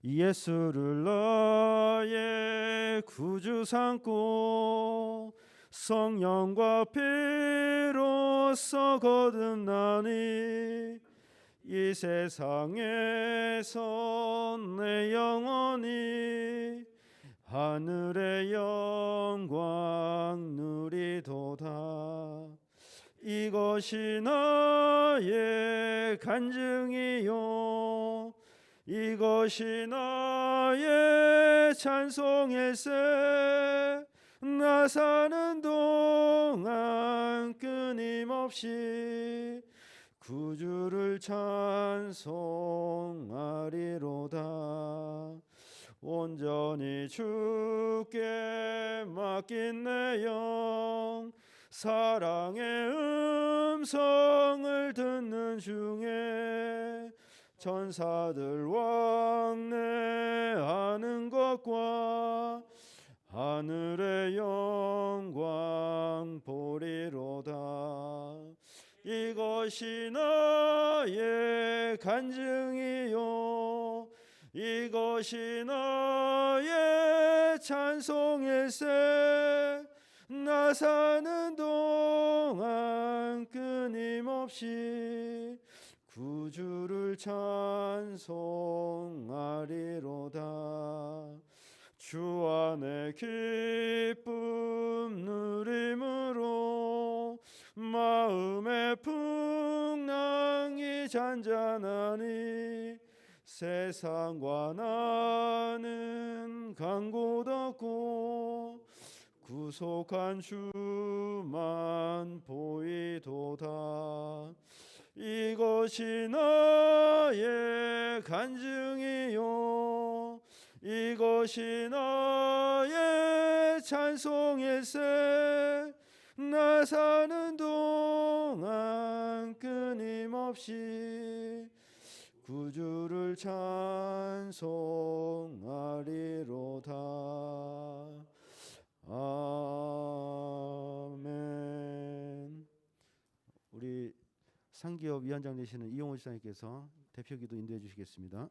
예수를 나의 구주 삼고 성령과 피로써 거듭나니 이 세상에서 내 영혼이 하늘의 영광 누리도다. 이것이 나의 간증이요 이것이 나의 찬송일세. 나 사는 동안 끊임없이 구주를 찬송하리로다. 온전히 주께 맡긴 내 영 사랑의 음성을 듣는 중에 천사들 왕래하는 것과 하늘의 영광 보리로다. 이것이 나의 간증이요 이것이 나의 찬송일세. 나 사는 동안 끊임없이 구주를 찬송하리로다. 주 안에 기쁨 누림으로 마음의 풍랑이 잔잔하니 세상과 나는 간 곳 없고 구속한 주만 보이도다. 이것이 나의 간증이요 이것이 나의 찬송일세. 나 사는 동안 끊임없이 구주를 찬송하리로다. 아멘. 우리 상기업 위원장 되시는 이용호 지사님께서 대표기도 인도해 주시겠습니다.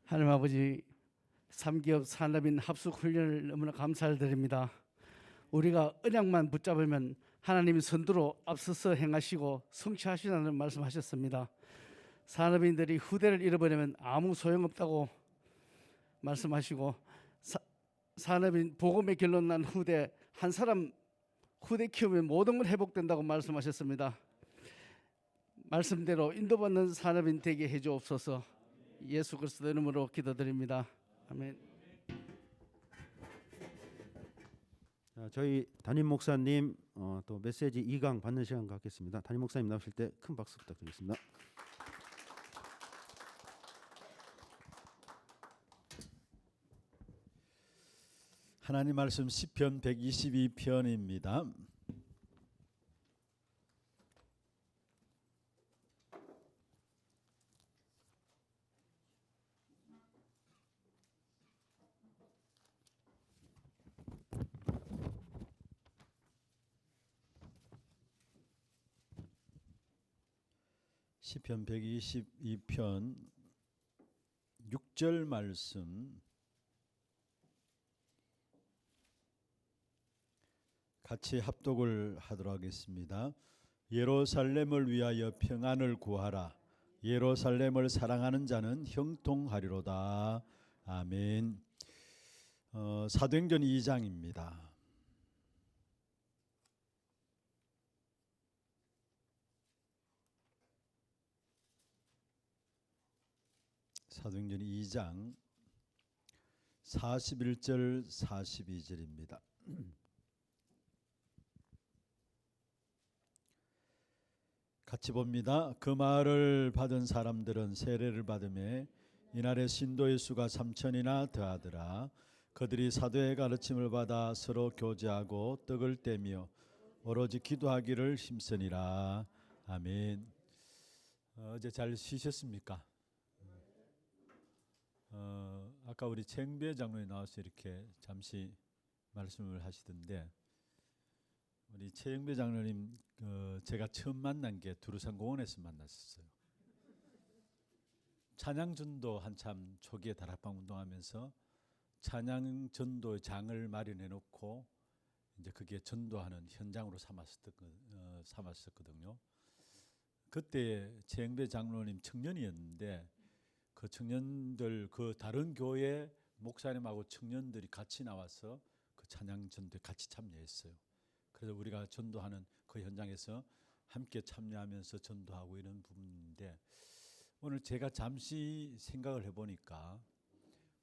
하나님 아버지, 3기업 산업인 합숙 훈련을 너무나 감사를 드립니다. 우리가 언약만 붙잡으면 하나님이 선두로 앞서서 행하시고 성취하시라는 말씀하셨습니다. 산업인들이 후대를 잃어버리면 아무 소용없다고 말씀하시고 산업인 복음의 길로 난 후대 한 사람 후대 키우면 모든 걸 회복된다고 말씀하셨습니다. 말씀대로 인도받는 산업인 되게 해주옵소서. 예수 그리스도 이름으로 기도드립니다. 아멘. 저희 담임 목사님 또 메시지 2강 받는 시간 갖겠습니다. 담임 목사님 나오실 때 큰 박수 부탁드리겠습니다. 하나님 말씀 시편 122편입니다. 시편 122편 6절 말씀 같이 합독을 하도록 하겠습니다. 예루살렘을 위하여 평안을 구하라. 예루살렘을 사랑하는 자는 형통하리로다. 아멘. 사도행전 2장입니다. 사도행전 2장 41절 42절입니다. 같이 봅니다. 그 마을을 받은 사람들은 세례를 받음에 이날의 신도의 수가 3천이나 더하더라. 그들이 사도의 가르침을 받아 서로 교제하고 떡을 떼며 오로지 기도하기를 힘쓰니라. 아멘. 어제 잘 쉬셨습니까? 아까 우리 챙배 장로님 나와서 이렇게 잠시 말씀을 하시던데 우리 최영배 장로님 제가 처음 만난 게 두루산 공원에서 만났었어요. 찬양 전도 한참 초기에 다락방 운동하면서 찬양 전도 장을 마련해 놓고 이제 그게 전도하는 현장으로 삼았었거든요. 그때 최영배 장로님 청년이었는데 그 청년들 그 다른 교회 목사님하고 청년들이 같이 나와서 그 찬양 전도에 같이 참여했어요. 그래서 우리가 전도하는 그 현장에서 함께 참여하면서 전도하고 이런 부분인데 오늘 제가 잠시 생각을 해보니까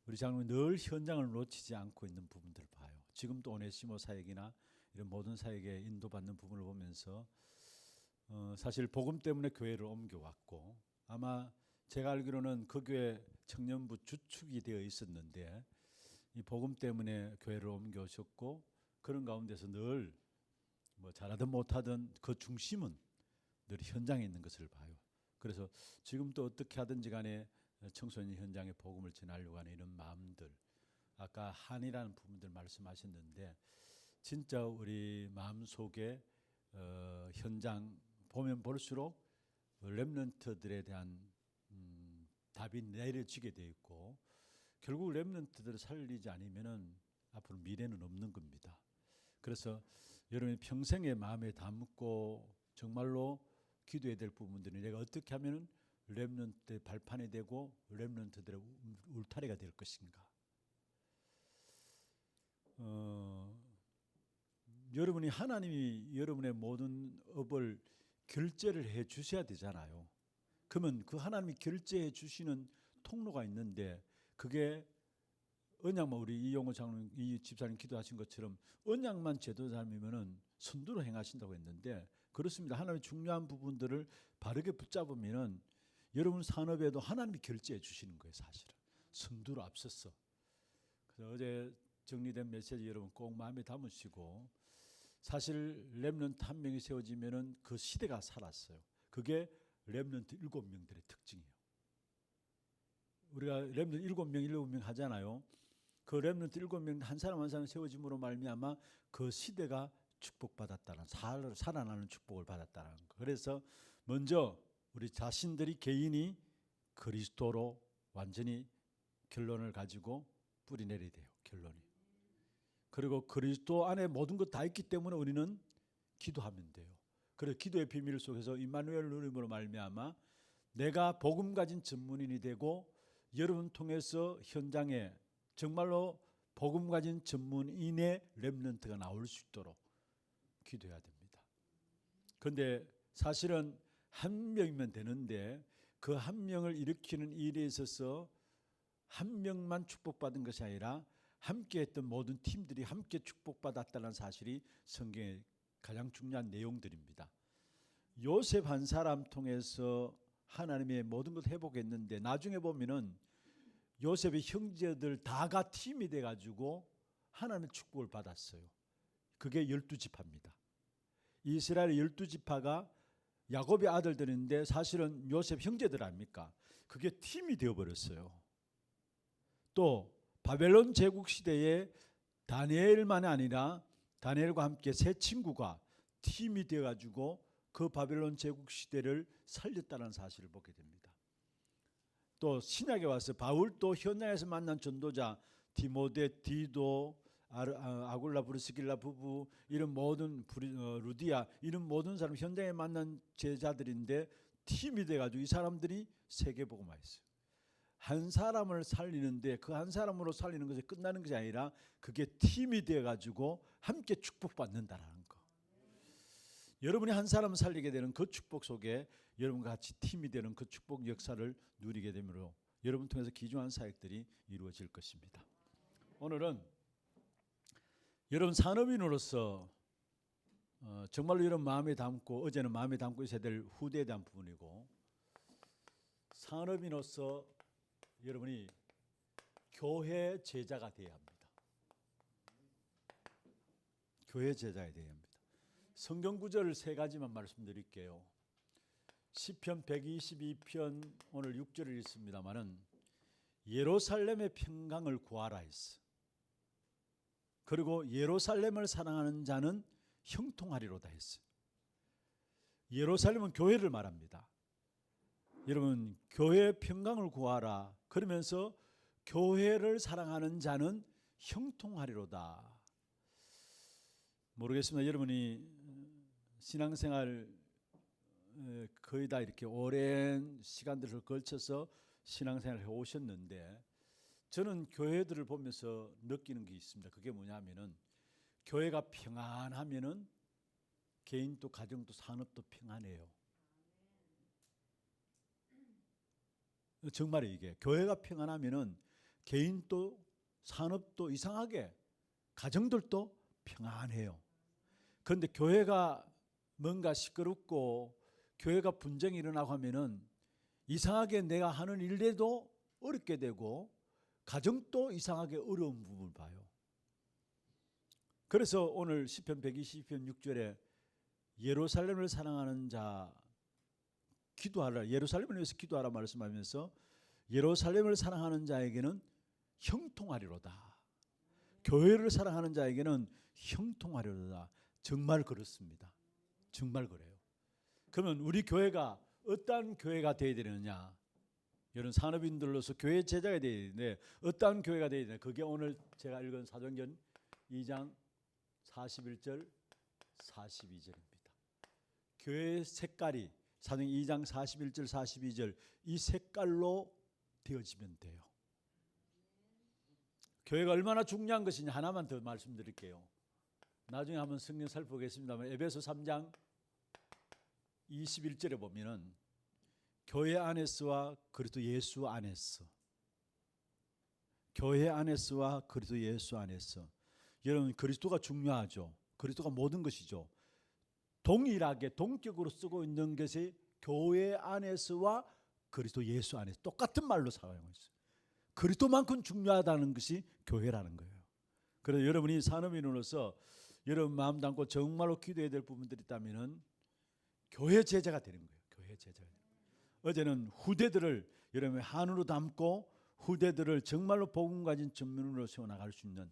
우리 장로님 늘 현장을 놓치지 않고 있는 부분들을 봐요. 지금도 오네시모 사역이나 이런 모든 사역에 인도받는 부분을 보면서 사실 복음 때문에 교회를 옮겨왔고 아마 제가 알기로는 그 교회 청년부 주축이 되어 있었는데 이 복음 때문에 교회를 옮겨오셨고 그런 가운데서 늘 뭐 잘하든 못하든 그 중심은 늘 현장에 있는 것을 봐요. 그래서 지금도 어떻게 하든지 간에 청소년 현장에 복음을 전하려고 하는 이런 마음들 아까 한이라는 부분들 말씀하셨는데 진짜 우리 마음속에 현장 보면 볼수록 렘넌트들에 대한 답이 내려지게 되어 있고 결국 렘넌트들을 살리지 않으면은 앞으로 미래는 없는 겁니다. 그래서 여러분이 평생의 마음에 담고 정말로 기도해야 될 부분들은 내가 어떻게 하면은 렘넌트의 발판이 되고 렘넌트들의 울타리가 될 것인가. 여러분이 하나님이 여러분의 모든 업을 결제를 해 주셔야 되잖아요. 그러면 그 하나님이 결제해 주시는 통로가 있는데 그게 언약만 우리 이용호 장로님, 이 집사님 기도하신 것처럼 언약만 제도자이면은 선두로 행하신다고 했는데 그렇습니다. 하나님의 중요한 부분들을 바르게 붙잡으면은 여러분 산업에도 하나님이 결제해 주시는 거예요. 사실은 선두로 앞섰어. 그래서 어제 정리된 메시지 여러분 꼭 마음에 담으시고 사실 렘넌트 한 명이 세워지면은 그 시대가 살았어요. 그게 렘넌트 7명들의 특징이에요. 우리가 렘넌트 7명 하잖아요. 그 렘넌트 7명 한 사람 한 사람 세워짐으로 말미암아 그 시대가 축복받았다는 살아나는 축복을 받았다는 거. 그래서 먼저 우리 자신들이 개인이 그리스도로 완전히 결론을 가지고 뿌리내려야 돼요. 결론이. 그리고 그리스도 안에 모든 것 다 있기 때문에 우리는 기도하면 돼요. 그래서 기도의 비밀 속에서 임마누엘 누림으로 말미암아 내가 복음 가진 전문인이 되고 여러분 통해서 현장에 정말로 복음 가진 전문인의 렘넌트가 나올 수 있도록 기도해야 됩니다. 그런데 사실은 한 명이면 되는데 그 한 명을 일으키는 일에 있어서 한 명만 축복받은 것이 아니라 함께 했던 모든 팀들이 함께 축복받았다는 사실이 성경의 가장 중요한 내용들입니다. 요셉 한 사람 통해서 하나님의 모든 것 회복했는데 나중에 보면은 요셉의 형제들 다가 팀이 돼가지고 하나님의 축복을 받았어요. 그게 12지파입니다. 이스라엘의 12지파가 야곱의 아들들인데 사실은 요셉 형제들 아닙니까? 그게 팀이 되어버렸어요. 또 바벨론 제국 시대에 다니엘만 아니라 다니엘과 함께 세 친구가 팀이 되어가지고 그 바벨론 제국 시대를 살렸다는 사실을 보게 됩니다. 또 신약에 와서 바울도 현장에서 만난 전도자 디모데, 디도, 아굴라, 브리스길라 부부 이런 모든 루디아 이런 모든 사람 현장에 만난 제자들인데 팀이 돼가지고 이 사람들이 세계복음화했어요. 한 사람을 살리는데 그 한 사람으로 살리는 것이 끝나는 것이 아니라 그게 팀이 돼가지고 함께 축복받는다라는 거. 여러분이 한 사람을 살리게 되는 그 축복 속에 여러분과 같이 팀이 되는 그 축복 역사를 누리게 되므로 여러분 통해서 귀중한 사역들이 이루어질 것입니다. 오늘은 여러분 산업인으로서 정말로 여러분 마음에 담고 어제는 마음에 담고 있어야 될 후대에 대한 부분이고 산업인으로서 여러분이 교회 제자가 되어야 합니다. 교회 제자가 되어야 합니다. 성경 구절 세 가지만 말씀드릴게요. 시편 122편 오늘 6절을 읽습니다마는 예루살렘의 평강을 구하라 했어. 그리고 예루살렘을 사랑하는 자는 형통하리로다 했어요. 예루살렘은 교회를 말합니다. 여러분, 교회 평강을 구하라. 그러면서 교회를 사랑하는 자는 형통하리로다. 모르겠습니다. 여러분이 신앙생활 거의 다 이렇게 오랜 시간들을 걸쳐서 신앙생활을 해오셨는데 저는 교회들을 보면서 느끼는 게 있습니다. 그게 뭐냐면은 교회가 평안하면은 개인도 가정도 산업도 평안해요. 정말이 이게 교회가 평안하면은 개인도 산업도 이상하게 가정들도 평안해요. 그런데 교회가 뭔가 시끄럽고 교회가 분쟁이 일어나고 하면은 이상하게 내가 하는 일에도 어렵게 되고 가정도 이상하게 어려운 부분을 봐요. 그래서 오늘 시편 120편 6절에 예루살렘을 사랑하는 자 기도하라, 예루살렘을 위해서 기도하라 말씀하면서 예루살렘을 사랑하는 자에게는 형통하리로다. 교회를 사랑하는 자에게는 형통하리로다. 정말 그렇습니다. 정말 그래요. 그러면 우리 교회가 어떠한 교회가 되어야 되느냐? 이런 산업인들로서 교회 제자가 되어야 되는데 어떠한 교회가 되어야 되느냐? 그게 오늘 제가 읽은 사도행전 2장 41절 42절입니다. 교회의 색깔이 사도행전 2장 41절 42절 이 색깔로 되어지면 돼요. 교회가 얼마나 중요한 것이냐 하나만 더 말씀드릴게요. 나중에 한번 성경 살펴보겠습니다만 에베소 3장 21절에 보면은 교회 안에서와 그리스도 예수 안에서, 교회 안에서와 그리스도 예수 안에서. 여러분, 그리스도가 중요하죠. 그리스도가 모든 것이죠. 동일하게 동격으로 쓰고 있는 것이 교회 안에서와 그리스도 예수 안에서 똑같은 말로 사용하고 있어요. 그리스도만큼 중요하다는 것이 교회라는 거예요. 그래서 여러분이 산업인으로서 여러분 마음 담고 정말로 기도해야 될 부분들이 있다면은 교회 제자가 되는 거예요. 교회 제자가. 어제는 후대들을 여러분의 한으로 담고 후대들을 정말로 복음 가진 전면으로 세워나갈 수 있는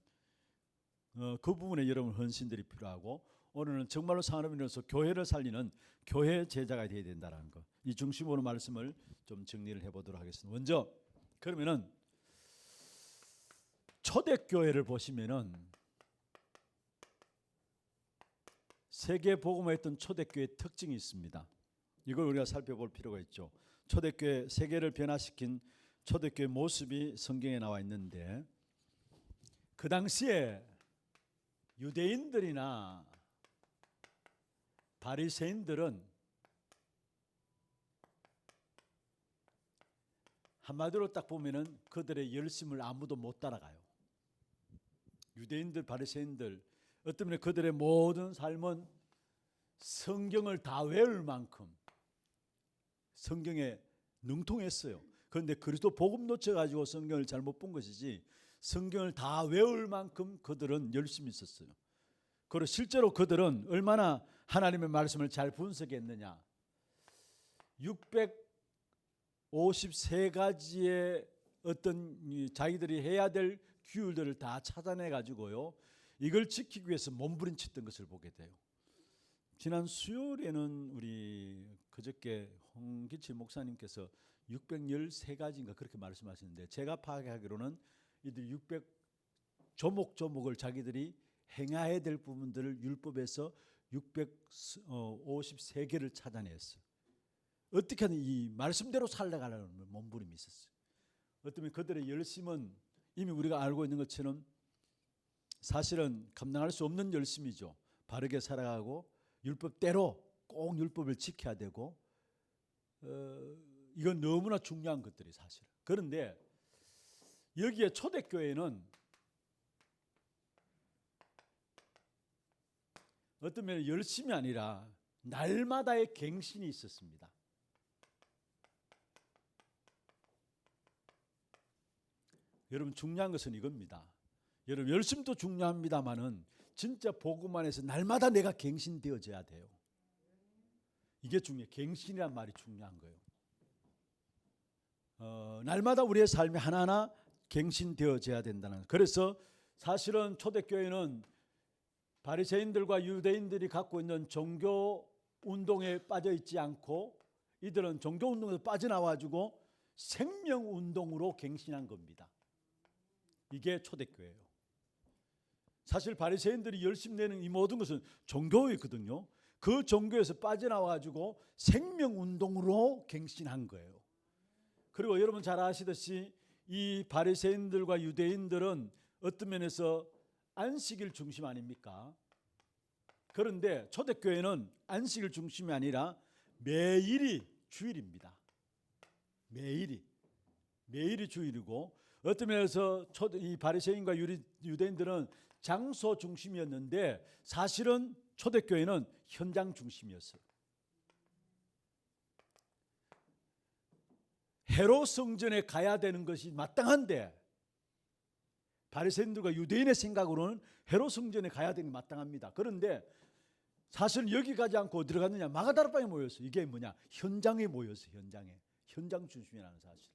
그 부분에 여러분 헌신들이 필요하고 오늘은 정말로 산업인으로서 교회를 살리는 교회 제자가 되어야 된다는 것. 이 중심으로 말씀을 좀 정리를 해보도록 하겠습니다. 먼저 그러면은 초대교회를 보시면은 세계 복음화했던 초대교회의 특징이 있습니다. 이걸 우리가 살펴볼 필요가 있죠. 초대교회, 세계를 변화시킨 초대교회 모습이 성경에 나와 있는데 그 당시에 유대인들이나 바리새인들은 한마디로 딱 보면은 그들의 열심을 아무도 못 따라가요. 유대인들, 바리새인들 어떤 면에 그들의 모든 삶은 성경을 다 외울 만큼 성경에 능통했어요. 그런데 그리스도 복음 놓쳐가지고 성경을 잘못 본 것이지 성경을 다 외울 만큼 그들은 열심히 있었어요. 그리고 실제로 그들은 얼마나 하나님의 말씀을 잘 분석했느냐. 653가지의 어떤 자기들이 해야 될 규율들을 다 찾아내 가지고요. 이걸 지키기 위해서 몸부림쳤던 것을 보게 돼요. 지난 수요일에는 우리 그저께 홍기칠 목사님께서 613가지인가 그렇게 말씀하시는데 제가 파악하기로는 이들 600 조목조목을 자기들이 행해야 될 부분들을 율법에서 653개를 찾아냈어요. 어떻게 하든 이 말씀대로 살아가려는 몸부림이 있었어요. 어쩌면 그들의 열심은 이미 우리가 알고 있는 것처럼 사실은 감당할 수 없는 열심이죠. 바르게 살아가고 율법대로 꼭 율법을 지켜야 되고 이건 너무나 중요한 것들이 사실은. 그런데 여기에 초대교회는 어떤 면에 열심이 아니라 날마다의 갱신이 있었습니다. 여러분 중요한 것은 이겁니다. 여러분 열심도 중요합니다만은 진짜 복음 안에서 날마다 내가 갱신되어져야 돼요. 이게 중요해요. 갱신이란 말이 중요한 거예요. 날마다 우리의 삶이 하나하나 갱신되어져야 된다는. 그래서 사실은 초대교회는 바리새인들과 유대인들이 갖고 있는 종교 운동에 빠져 있지 않고 이들은 종교 운동에서 빠져나와가지고 생명 운동으로 갱신한 겁니다. 이게 초대교회예요. 사실 바리새인들이 열심히 내는 이 모든 것은 종교였거든요. 그 종교에서 빠져나와가지고 생명 운동으로 갱신한 거예요. 그리고 여러분 잘 아시듯이 이 바리새인들과 유대인들은 어떤 면에서 안식일 중심 아닙니까? 그런데 초대교회는 안식일 중심이 아니라 매일이 주일입니다. 매일이 주일이고, 어떤 면에서 이 바리새인과 유대인들은 장소 중심이었는데 사실은 초대교회는 현장 중심이었어요. 헤롯 성전에 가야 되는 것이 마땅한데 바리새인들과 유대인의 생각으로는 헤롯 성전에 가야 되는 게 마땅합니다. 그런데 사실 여기 가지 않고 어디로 갔느냐? 마가다락방에 모였어요. 이게 뭐냐? 현장에 모였어요. 현장 중심이라는 사실.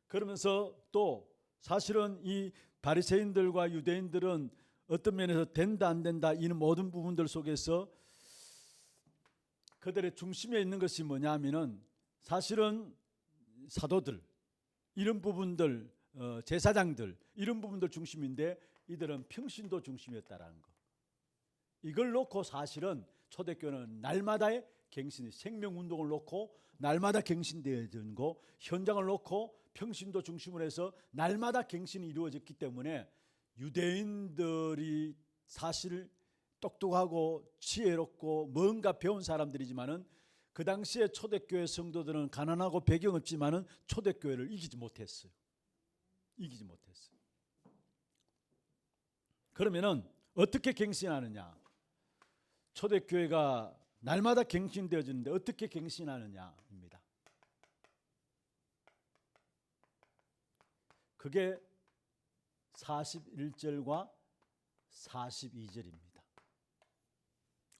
그러면서 또 사실은 이 바리새인들과 유대인들은 어떤 면에서 된다 안 된다 이런 모든 부분들 속에서 그들의 중심에 있는 것이 뭐냐 하면은 사실은 사도들 이런 부분들, 제사장들 이런 부분들 중심인데 이들은 평신도 중심이었다라는 거. 이걸 놓고 사실은 초대교회는 날마다의 갱신, 생명운동을 놓고 날마다 갱신되어지는 거, 현장을 놓고 평신도 중심으로 해서 날마다 갱신이 이루어졌기 때문에 유대인들이 사실 똑똑하고 지혜롭고 뭔가 배운 사람들이지만은 그 당시에 초대교회 성도들은 가난하고 배경 없지만은 초대교회를 이기지 못했어요. 그러면은 어떻게 갱신하느냐? 초대교회가 날마다 갱신되어지는데 어떻게 갱신하느냐입니다. 그게 41절과 42절입니다.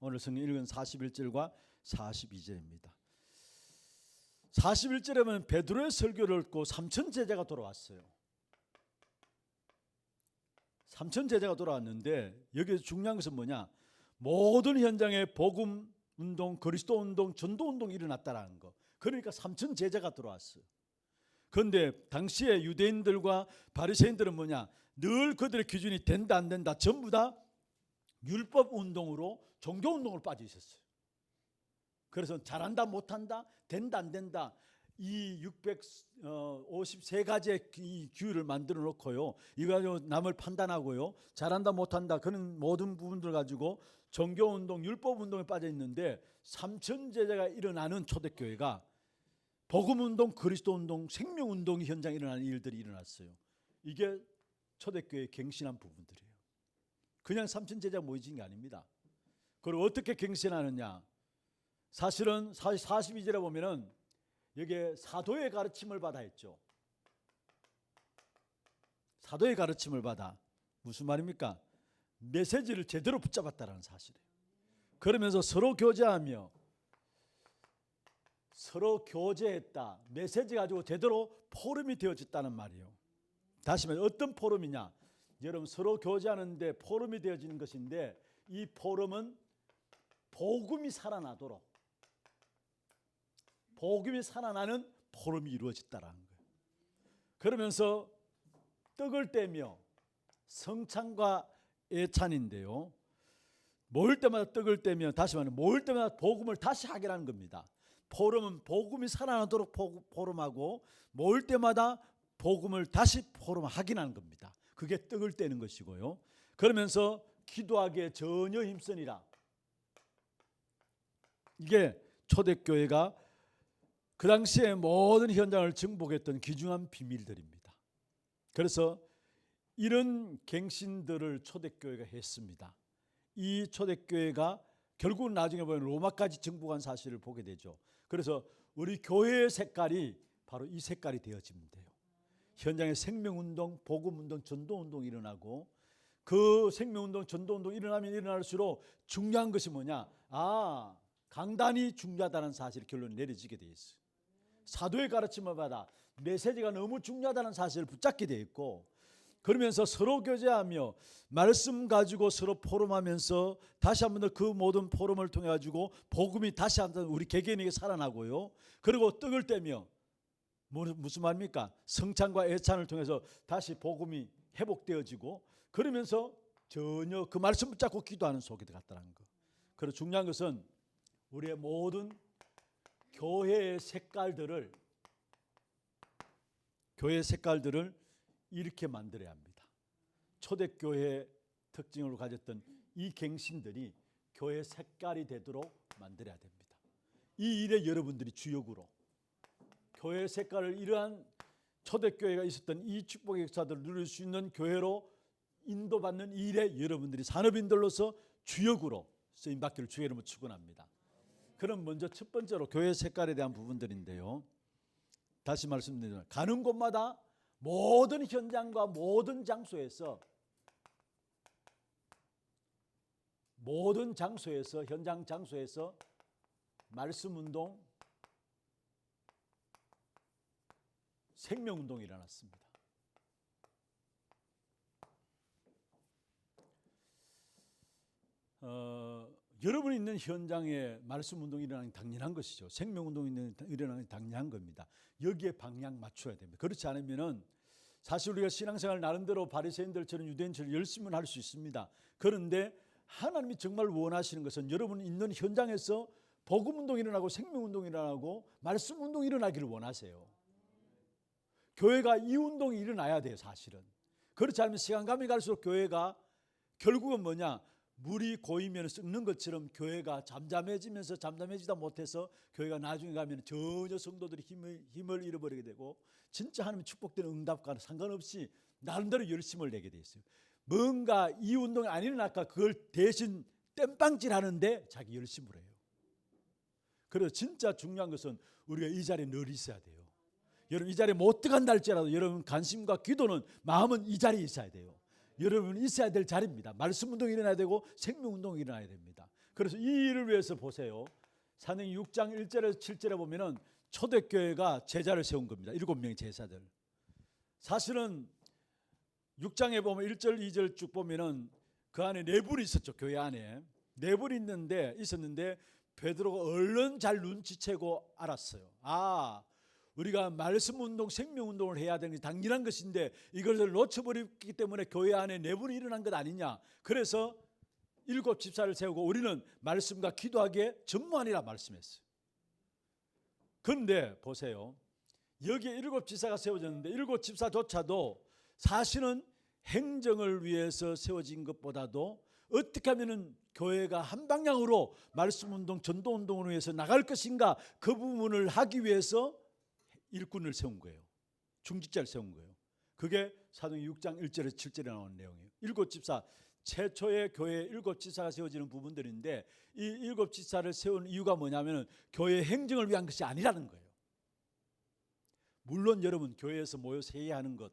오늘 성경 읽은 41절과 42절입니다. 41절에 보면 베드로의 설교를 듣고 3천 제자가 돌아왔어요. 3천 제자가 돌아왔는데 여기서 중요한 것은 뭐냐? 모든 현장에 복음 운동, 그리스도 운동, 전도 운동이 일어났다라는 거. 그러니까 3천 제자가 돌아왔어요. 그런데 당시에 유대인들과 바리새인들은 뭐냐? 늘 그들의 기준이 된다 안 된다 전부 다 율법 운동으로 종교 운동으로 빠져 있었어요. 그래서 잘한다 못한다 된다 안 된다 이 653가지의 이 규율을 만들어 놓고요. 이거 가지고 남을 판단하고요. 잘한다 못한다 그런 모든 부분들 가지고 종교 운동, 율법 운동에 빠져 있는데 3천 제자가 일어나는 초대교회가 복음 운동, 그리스도 운동, 생명 운동 현장에 일어나는 일들이 일어났어요. 이게 초대교회의 갱신한 부분들이에요. 그냥 3천 제자가 모이진 게 아닙니다. 그리고 어떻게 갱신하느냐? 사실은 42절에 보면은 여기에 사도의 가르침을 받아 했죠. 사도의 가르침을 받아. 무슨 말입니까? 메시지를 제대로 붙잡았다는 사실이에요. 그러면서 서로 교제하며 서로 교제했다. 메시지 가지고 제대로 포럼이 되어졌다는 말이에요. 다시 말해 어떤 포럼이냐? 여러분 서로 교제하는데 포럼이 되어지는 것인데 이 포럼은 복음이 살아나도록 복음이 살아나는 포럼이 이루어졌다라는 거예요. 그러면서 떡을 떼며 성찬과 예찬인데요. 모일 때마다 떡을 떼며 다시 말하면 모일 때마다 복음을 다시 하게라는 겁니다. 포럼은 복음이 살아나도록 포럼하고 모일 때마다 복음을 다시 포럼하기라는 겁니다. 그게 떡을 떼는 것이고요. 그러면서 기도하기에 전혀 힘쓰니라. 이게 초대교회가 그 당시에 모든 현장을 정복했던 귀중한 비밀들입니다. 그래서 이런 갱신들을 초대교회가 했습니다. 이 초대교회가 결국은 나중에 보면 로마까지 정복한 사실을 보게 되죠. 그래서 우리 교회의 색깔이 바로 이 색깔이 되어지면 돼요. 현장에 생명운동, 복음운동, 전도운동이 일어나고 그 생명운동, 전도운동이 일어나면 일어날수록 중요한 것이 뭐냐? 강단이 중요하다는 사실을 결론이 내려지게 되어 있어요. 사도의 가르침을 받아 메시지가 너무 중요하다는 사실을 붙잡게 되어 있고 그러면서 서로 교제하며 말씀 가지고 서로 포럼하면서 다시 한 번 더 그 모든 포럼을 통해 가지고 복음이 다시 한 번 우리 개개인에게 살아나고요. 그리고 떡을 떼며 무슨 말입니까? 성찬과 애찬을 통해서 다시 복음이 회복되어지고 그러면서 전혀 그 말씀 붙잡고 기도하는 속에 들어갔다는 거. 그리고 중요한 것은 우리의 모든 교회의 색깔들을 이렇게 만들어야 합니다. 초대교회 특징으로 가졌던 이 갱신들이 교회 색깔이 되도록 만들어야 됩니다. 이 일에 여러분들이 주역으로 교회 색깔을 이러한 초대교회가 있었던 이 축복의 역사들을 누릴 수 있는 교회로 인도받는 일에 여러분들이 산업인들로서 주역으로 쓰임받기를 주의 이름으로 축원합니다. 그럼 먼저 첫 번째로 교회 색깔에 대한 부분들인데요. 다시 말씀드리면 가는 곳마다 모든 현장과 모든 장소에서 현장 장소에서 말씀운동, 생명운동이 일어났습니다. 여러분이 있는 현장에 말씀운동이 일어나는 게 당연한 것이죠. 생명운동이 일어나는 게 당연한 겁니다. 여기에 방향 맞춰야 됩니다. 그렇지 않으면은 사실 우리가 신앙생활 나름대로 바리새인들처럼 유대인처럼 열심히 할 수 있습니다. 그런데 하나님이 정말 원하시는 것은 여러분 있는 현장에서 복음운동이 일어나고 생명운동이 일어나고 말씀운동이 일어나기를 원하세요. 교회가 이 운동이 일어나야 돼요. 사실은. 그렇지 않으면 시간감이 갈수록 교회가 결국은 뭐냐, 물이 고이면 썩는 것처럼 교회가 잠잠해지면서 잠잠해지다 못해서 교회가 나중에 가면 전혀 성도들이 힘을 잃어버리게 되고 진짜 하나님의 축복되는 응답과는 상관없이 나름대로 열심을 내게 돼 있어요. 뭔가 이 운동이 안 일어날까 그걸 대신 땜빵질하는데 자기 열심을 해요. 그래서 진짜 중요한 것은 우리가 이 자리에 늘 있어야 돼요. 여러분 이 자리에 못 들어간다 할지라도 여러분 관심과 기도는 마음은 이 자리에 있어야 돼요. 여러분이 있어야 될 자리입니다. 말씀운동이 일어나야 되고 생명운동이 일어나야 됩니다. 그래서 이 일을 위해서 보세요. 사도행전 6장 1절에서 7절에 보면은 초대교회가 제자를 세운 겁니다. 7명의 제자들. 사실은 6장에 보면 1절 2절 쭉 보면은 그 안에 네 분이 있었죠. 교회 안에 네 분이 있었는데 베드로가 얼른 잘 눈치채고 알았어요. 우리가 말씀운동, 생명운동을 해야 되는 게 당연한 것인데 이것을 놓쳐버렸기 때문에 교회 안에 내분이 일어난 것 아니냐. 그래서 7 집사를 세우고 우리는 말씀과 기도하기에 전무하니라 말씀했어요. 그런데 보세요. 여기에 7 집사가 세워졌는데 7 집사조차도 사실은 행정을 위해서 세워진 것보다도 어떻게 하면 교회가 한 방향으로 말씀운동, 전도운동을 위해서 나갈 것인가 그 부분을 하기 위해서 일꾼을 세운 거예요. 중직자를 세운 거예요. 그게 사도행전 6장 1절에서 7절에 나오는 내용이에요. 7 집사, 최초의 교회에 7 집사가 세워지는 부분들인데 이 7 집사를 세운 이유가 뭐냐면 교회 행정을 위한 것이 아니라는 거예요. 물론 여러분 교회에서 모여서 해야 하는 것,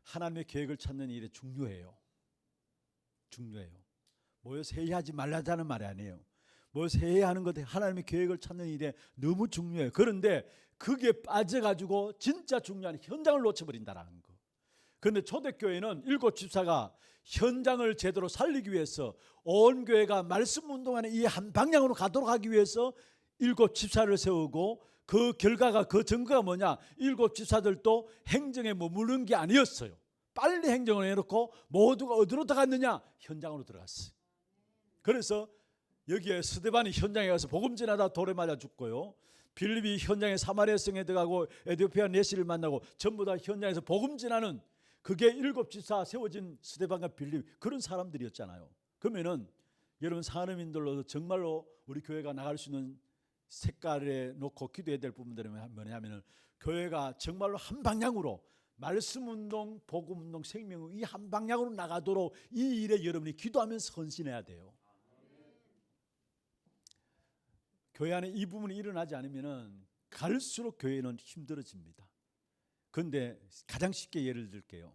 하나님의 계획을 찾는 일이 중요해요. 모여서 해야 하지 말라자는 말이 아니에요. 모여서 해야 하는 것, 하나님의 계획을 찾는 일에 너무 중요해요. 그런데 그게 빠져가지고 진짜 중요한 현장을 놓쳐버린다라는 거. 그런데 초대교회는 7 집사가 현장을 제대로 살리기 위해서 온 교회가 말씀 운동하는 이 한 방향으로 가도록 하기 위해서 7 집사를 세우고 그 결과가 그 증거가 뭐냐, 7 집사들도 행정에 머무는 게 아니었어요. 빨리 행정을 해놓고 모두가 어디로 들어갔느냐, 현장으로 들어갔어요. 그래서 여기에 스데반이 현장에 가서 복음 전하다 돌에 맞아 죽고요. 빌립이 현장에 사마리아 성에 들어가고 에티오피아 네시를 만나고 전부 다 현장에서 복음 전하는 그게 7 집사 세워진 스데반과 빌립 그런 사람들이었잖아요. 그러면은 여러분 산업인들로도 정말로 우리 교회가 나갈 수 있는 색깔에 놓고 기도해야 될 부분들은 뭐냐면은 교회가 정말로 한 방향으로 말씀운동, 복음운동, 생명운동 이 한 방향으로 나가도록 이 일에 여러분이 기도하면서 헌신해야 돼요. 교회 안에 이 부분이 일어나지 않으면 갈수록 교회는 힘들어집니다. 그런데 가장 쉽게 예를 들게요.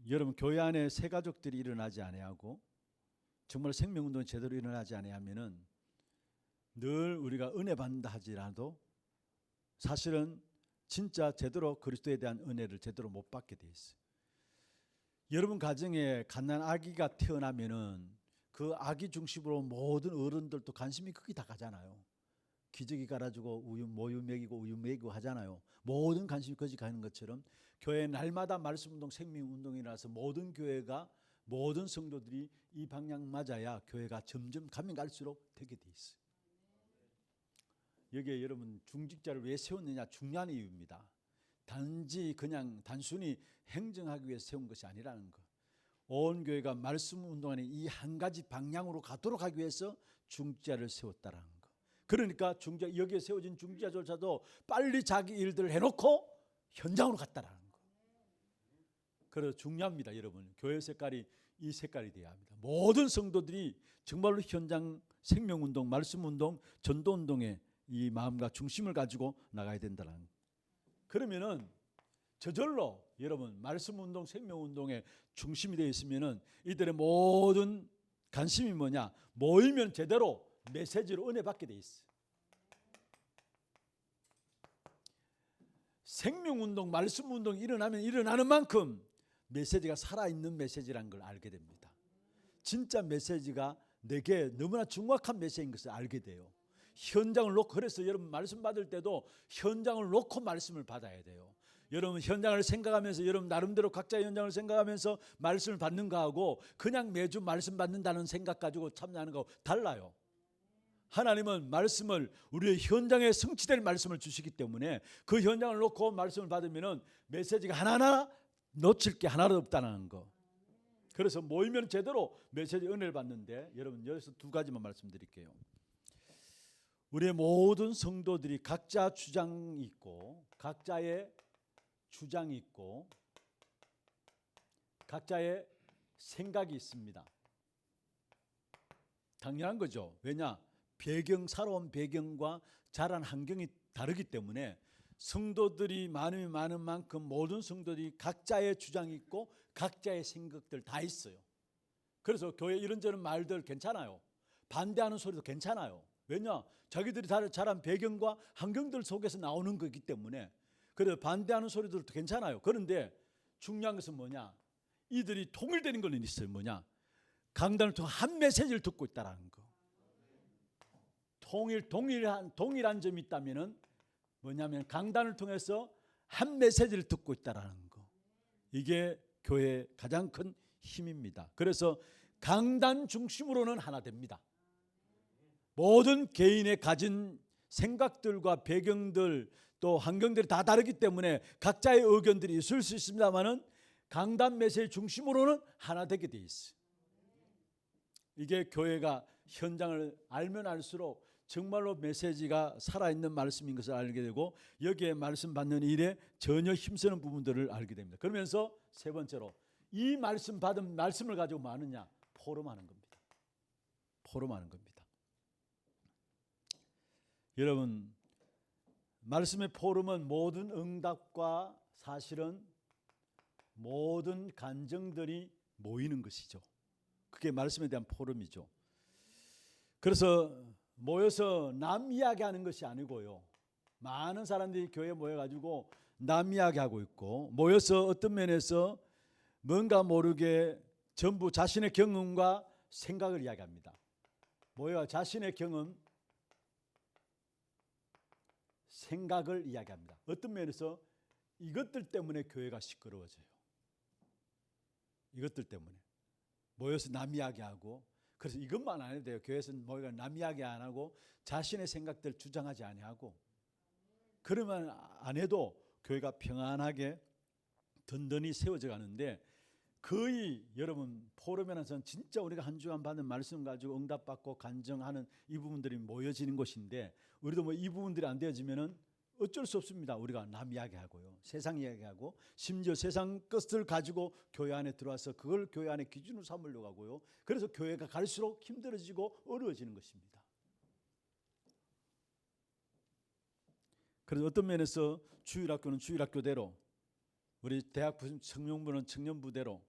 여러분 교회 안에 새 가족들이 일어나지 아니하고 정말 생명운동이 제대로 일어나지 아니하면은 늘 우리가 은혜 받는다 하지라도 사실은 진짜 제대로 그리스도에 대한 은혜를 제대로 못 받게 돼 있어요. 여러분 가정에 갓난 아기가 태어나면은 그 아기 중심으로 모든 어른들도 관심이 거기 다 가잖아요. 기저귀 갈아주고 우유 모유 먹이고 우유 먹이고 하잖아요. 모든 관심이 거기 가는 것처럼 교회 날마다 말씀운동 생명운동이라서 모든 교회가 모든 성도들이 이 방향 맞아야 교회가 점점 가면 갈수록 되게 돼 있어요. 여기에 여러분 중직자를 왜 세웠느냐 중요한 이유입니다. 단순히 행정하기 위해서 세운 것이 아니라는 것. 온 교회가 말씀 운동하는 이 한 가지 방향으로 가도록 하기 위해서 중직자를 세웠다라는 것. 그러니까 여기에 세워진 중직자조차도 빨리 자기 일들을 해놓고 현장으로 갔다라는 것. 그래서 중요합니다, 여러분. 교회 색깔이 이 색깔이 돼야 합니다. 모든 성도들이 정말로 현장 생명운동, 말씀운동, 전도운동에 이 마음과 중심을 가지고 나가야 된다는 것. 그러면은 저절로 여러분 말씀운동, 생명운동의 중심이 되어 있으면은 이들의 모든 관심이 뭐냐? 모이면 제대로 메시지로 은혜 받게 돼 있어. 생명운동, 말씀운동이 일어나면 일어나는 만큼 메시지가 살아있는 메시지라는 걸 알게 됩니다. 진짜 메시지가 내게 너무나 정확한 메시지인 것을 알게 돼요. 현장을 놓고, 그래서 여러분 말씀 받을 때도 현장을 놓고 말씀을 받아야 돼요. 여러분 현장을 생각하면서 여러분 나름대로 각자의 현장을 생각하면서 말씀을 받는 거하고 그냥 매주 말씀 받는다는 생각 가지고 참여하는 거하고 달라요. 하나님은 말씀을 우리의 현장에 성취될 말씀을 주시기 때문에 그 현장을 놓고 말씀을 받으면 메시지가 하나하나 놓칠 게 하나도 없다는 거. 그래서 모이면 제대로 메시지 은혜를 받는데 여러분 여기서 두 가지만 말씀드릴게요. 우리의 모든 성도들이 각자 주장이 있고 각자의 주장이 있고 각자의 생각이 있습니다. 당연한 거죠. 왜냐? 살아온 배경과 자란 환경이 다르기 때문에 성도들이 많은 만큼 모든 성도들이 각자의 주장이 있고 각자의 생각들 다 있어요. 그래서 교회 이런저런 말들 괜찮아요. 반대하는 소리도 괜찮아요. 왜냐? 자기들이 자란 배경과 환경들 속에서 나오는 거기 때문에 그래서 반대하는 소리들도 괜찮아요. 그런데 중요한 것은 뭐냐? 이들이 통일되는 건 있어요. 뭐냐? 강단을 통해 한 메시지를 듣고 있다는 거. 동일한 점이 있다면은 뭐냐면 강단을 통해서 한 메시지를 듣고 있다는 거. 이게 교회의 가장 큰 힘입니다. 그래서 강단 중심으로는 하나 됩니다. 모든 개인의 가진 생각들과 배경들 또 환경들이 다 다르기 때문에 각자의 의견들이 있을 수 있습니다만은 강단 메시지 중심으로는 하나 되게 돼 있어요. 이게 교회가 현장을 알면 알수록 정말로 메시지가 살아있는 말씀인 것을 알게 되고 여기에 말씀 받는 일에 전혀 힘쓰는 부분들을 알게 됩니다. 그러면서 세 번째로 이 말씀 받은 말씀을 가지고 뭐 하느냐? 포럼하는 겁니다. 포럼하는 겁니다. 여러분 말씀의 포럼은 모든 응답과 사실은 모든 감정들이 모이는 것이죠. 그게 말씀에 대한 포럼이죠. 그래서 모여서 남 이야기하는 것이 아니고요. 많은 사람들이 교회에 모여가지고 남 이야기하고 있고 모여서 어떤 면에서 뭔가 모르게 전부 자신의 경험과 생각을 이야기합니다. 모여 자신의 경험, 생각을 이야기합니다. 어떤 면에서 이것들 때문에 교회가 시끄러워져요. 이것들 때문에 모여서 남 이야기하고 그래서 이것만 안 해도 돼요. 교회에서 모여가 남 이야기 안 하고 자신의 생각들 주장하지 아니하고 그러면 안 해도 교회가 평안하게 든든히 세워져 가는데 거의 여러분 포럼에서는 진짜 우리가 한 주간 받은 말씀 가지고 응답받고 간증하는 이 부분들이 모여지는 곳인데 우리도 뭐 이 부분들이 안 되어지면은 어쩔 수 없습니다. 우리가 남 이야기하고요. 세상 이야기하고 심지어 세상 것을 가지고 교회 안에 들어와서 그걸 교회 안에 기준으로 삼으려고 하고요. 그래서 교회가 갈수록 힘들어지고 어려워지는 것입니다. 그래서 어떤 면에서 주일학교는 주일학교대로 우리 대학부 청년부는 청년부대로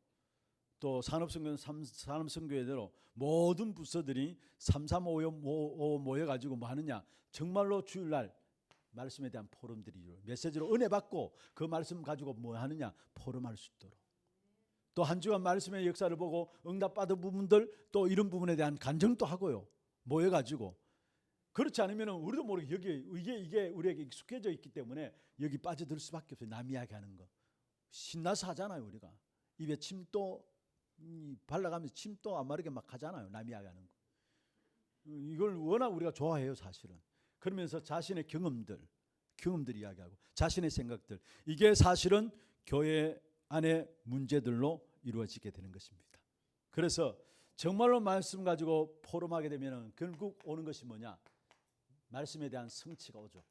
또 산업선교는 산업선교대로 모든 부서들이 335 모여가지고 뭐 하느냐 정말로 주일날 말씀에 대한 포럼들이 이루어져요. 메시지로 은혜 받고 그 말씀 가지고 뭐 하느냐? 포럼할 수 있도록. 또 한 주간 말씀의 역사를 보고 응답받은 부분들 또 이런 부분에 대한 간증도 하고요. 모여가지고. 그렇지 않으면 우리도 모르게 이게 우리에게 익숙해져 있기 때문에 여기 빠져들 수밖에 없어요. 남 이야기하는 거. 신나서 하잖아요. 우리가. 입에 침도 발라가면서 침도 안 마르게 막 하잖아요. 남 이야기하는 거. 이걸 워낙 우리가 좋아해요. 사실은. 그러면서 자신의 경험들 이야기하고 자신의 생각들 이게 사실은 교회 안의 문제들로 이루어지게 되는 것입니다. 그래서 정말로 말씀 가지고 포럼하게 되면 결국 오는 것이 뭐냐? 말씀에 대한 성취가 오죠.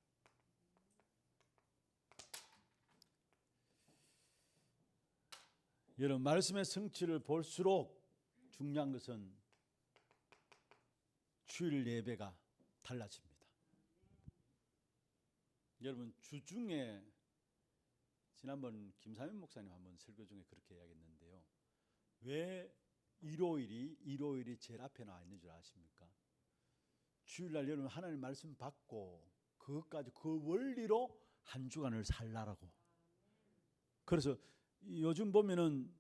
여러분 말씀의 성취를 볼수록 중요한 것은 주일 예배가 달라집니다. 여러분 주중에 지난번 김사면 목사님 한번 설교 중에 그렇게 이야기했는데요. 왜 일요일이 제일 앞에 나와 있는 줄 아십니까? 주일날 여러분 하나님 말씀 받고 그것까지 그 원리로 한 주간을 살라라고. 그래서 요즘 보면은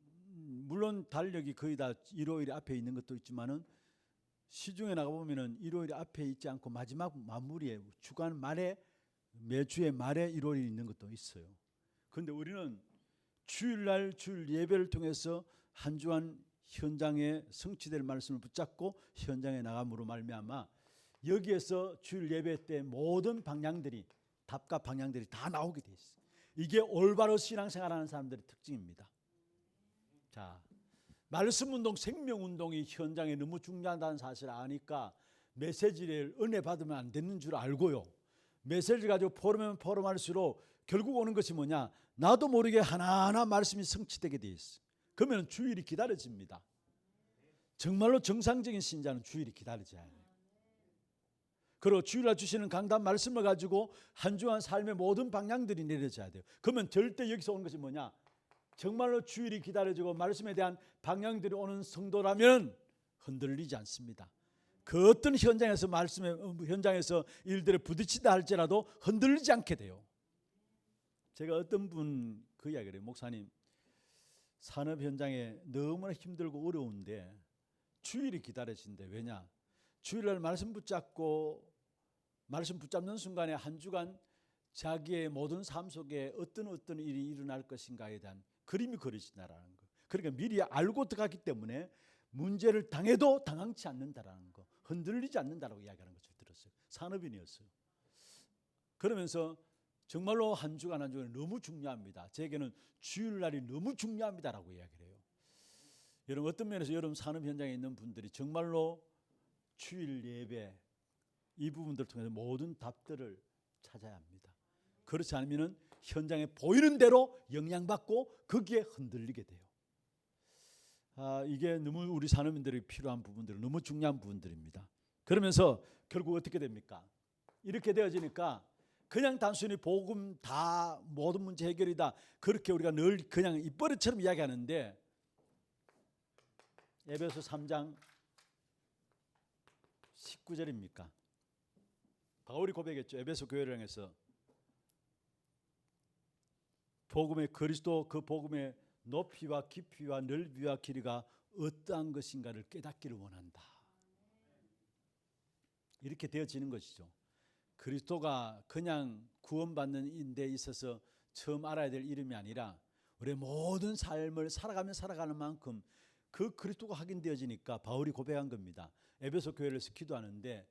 물론 달력이 거의 다 일요일이 앞에 있는 것도 있지만은 시중에 나가 보면은 일요일이 앞에 있지 않고 마지막 마무리에 주간 말에 매주의 말에 일요일이 있는 것도 있어요. 그런데 우리는 주일날 주일 예배를 통해서 한 주간 현장에 성취될 말씀을 붙잡고 현장에 나감으로 말미암아 여기에서 주일 예배 때 모든 방향들이 답과 방향들이 다 나오게 돼 있어요. 이게 올바로 신앙생활하는 사람들의 특징입니다. 자, 말씀 운동, 생명 운동이 현장에 너무 중요하다는 사실을 아니까 메시지를 은혜 받으면 안 되는 줄 알고요. 메시지 가지고 포럼하면 포럼할수록 결국 오는 것이 뭐냐? 나도 모르게 하나하나 말씀이 성취되게 돼 있어. 그러면 주일이 기다려집니다. 정말로 정상적인 신자는 주일이 기다려져야 해요. 그리고 주일날 주시는 강단 말씀을 가지고 한 주간 삶의 모든 방향들이 내려져야 돼요. 그러면 절대 여기서 오는 것이 뭐냐? 정말로 주일이 기다려지고 말씀에 대한 방향들이 오는 성도라면 흔들리지 않습니다. 그 어떤 현장에서 현장에서 일들에 부딪히다 할지라도 흔들리지 않게 돼요. 제가 어떤 분 그 이야기를 해요. 목사님, 산업 현장에 너무나 힘들고 어려운데 주일이 기다려진대. 왜냐? 주일날 말씀 붙잡고 말씀 붙잡는 순간에 한 주간 자기의 모든 삶 속에 어떤 일이 일어날 것인가에 대한 그림이 그려진다라는 거. 그러니까 미리 알고 들어갔기 때문에 문제를 당해도 당황치 않는다라는 거, 흔들리지 않는다라고 이야기하는 것을 들었어요. 산업인이었어요. 그러면서 정말로 한 주간 너무 중요합니다. 제게는 주일날이 너무 중요합니다라고 이야기를 해요. 여러분 어떤 면에서 여러분 산업 현장에 있는 분들이 정말로 주일 예배 이 부분들을 통해서 모든 답들을 찾아야 합니다. 그렇지 않으면 현장에 보이는 대로 영향받고 거기에 흔들리게 돼요. 이게 너무 우리 산업인들이 필요한 부분들, 너무 중요한 부분들입니다. 그러면서 결국 어떻게 됩니까? 이렇게 되어지니까 그냥 단순히 복음 다 모든 문제 해결이다 그렇게 우리가 늘 그냥 입버릇처럼 이야기하는데 에베소 3장 19절입니까? 바울이 고백했죠. 에베소 교회를 향해서 복음의 그리스도 그 복음의 높이와 깊이와 넓이와 길이가 어떠한 것인가를 깨닫기를 원한다. 이렇게 되어지는 것이죠. 그리스도가 그냥 구원받는 데 있어서 처음 알아야 될 이름이 아니라 우리의 모든 삶을 살아가는 만큼 그 그리스도가 확인되어지니까 바울이 고백한 겁니다. 에베소 교회를 기도하는데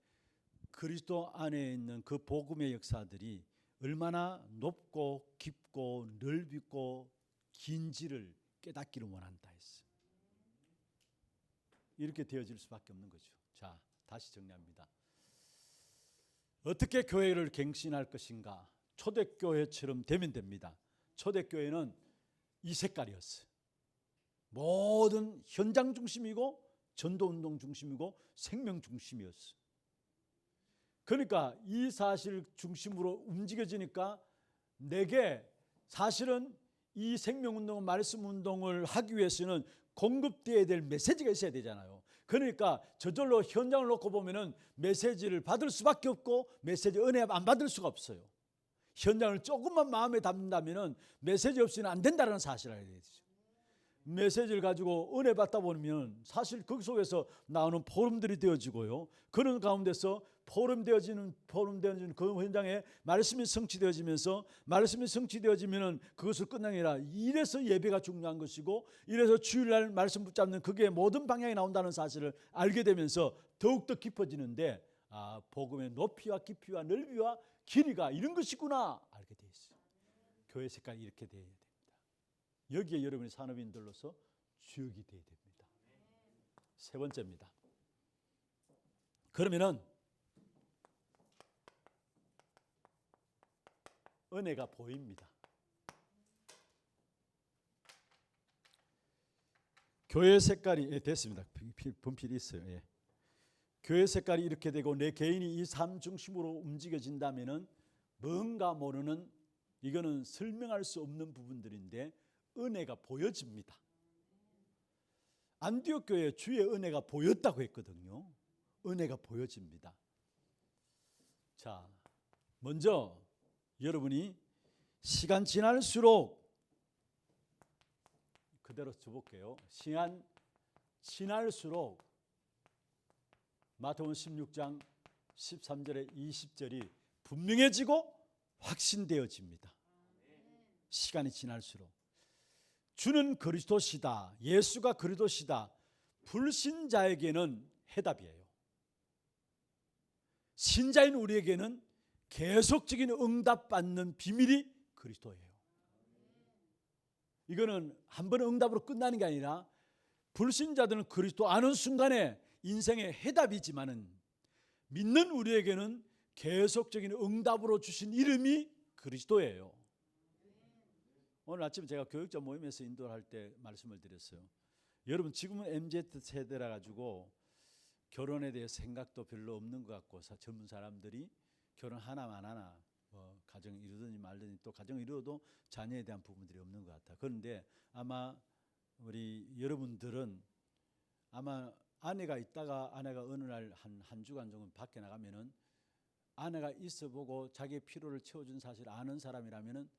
그리스도 안에 있는 그 복음의 역사들이 얼마나 높고 깊고 넓고 긴지를 깨닫기를 원한다 했어요. 이렇게 되어질 수밖에 없는 거죠. 자, 다시 정리합니다. 어떻게 교회를 갱신할 것인가? 초대교회처럼 되면 됩니다. 초대교회는 이 색깔이었어요. 모든 현장 중심이고 전도운동 중심이고 생명 중심이었어요. 그러니까 이 사실 중심으로 움직여지니까 내게 사실은 이 생명운동, 말씀운동을 하기 위해서는 공급되어야 될 메시지가 있어야 되잖아요. 그러니까 저절로 현장을 놓고 보면은 메시지를 받을 수밖에 없고 메시지 은혜 안 받을 수가 없어요. 현장을 조금만 마음에 담는다면은 메시지 없이는 안 된다는 사실을 알게 되죠. 메시지를 가지고 은혜 받다 보면 사실 그 속에서 나오는 포럼들이 되어지고요. 그런 가운데서 포럼되어지는 그 현장에 말씀이 성취되어지면서 말씀이 성취되어지면은 그것을 끝난 게 아니라 이래서 예배가 중요한 것이고 이래서 주일날 말씀 붙잡는 그게 모든 방향이 나온다는 사실을 알게 되면서 더욱더 깊어지는데 복음의 높이와 깊이와 넓이와 길이가 이런 것이구나 알게 돼 있어요. 교회 색깔이 이렇게 돼야 됩니다. 여기에 여러분이 산업인들로서 주역이 돼야 됩니다. 세 번째입니다. 그러면은 은혜가 보입니다. 교회 색깔이 됐습니다. 분필이 있어요. 예. 교회 색깔이 이렇게 되고 내 개인이 이 삶 중심으로 움직여진다면은 뭔가 모르는 이거는 설명할 수 없는 부분들인데 은혜가 보여집니다. 안디옥 교회에 주의 은혜가 보였다고 했거든요. 은혜가 보여집니다. 자, 먼저 여러분이 시간 지날수록 그대로 줘볼게요. 시간 지날수록 마태복음 16장 13절에 20절이 분명해지고 확신되어집니다. 시간이 지날수록 주는 그리스도시다. 예수가 그리스도시다. 불신자에게는 해답이에요. 신자인 우리에게는 계속적인 응답받는 비밀이 그리스도예요. 이거는 한 번의 응답으로 끝나는 게 아니라 불신자들은 그리스도 아는 순간에 인생의 해답이지만은 믿는 우리에게는 계속적인 응답으로 주신 이름이 그리스도예요. 오늘 아침 제가 교육자 모임에서 인도할 때 말씀을 드렸어요. 여러분 지금은 MZ세대라 가지고 결혼에 대해 생각도 별로 없는 것 같고 젊은 사람들이 결혼 하나만 하나 가정 이루든지 말든지 또 가정 이루어도 자녀에 대한 부분들이 없는 것 같아. 그런데 아마 우리 여러분들은 아마 아내가 있다가 아내가 어느 날 한 주간 정도 밖에 나가면은 아내가 있어 보고 자기의 필요를 채워준 사실 아는 사람이라면은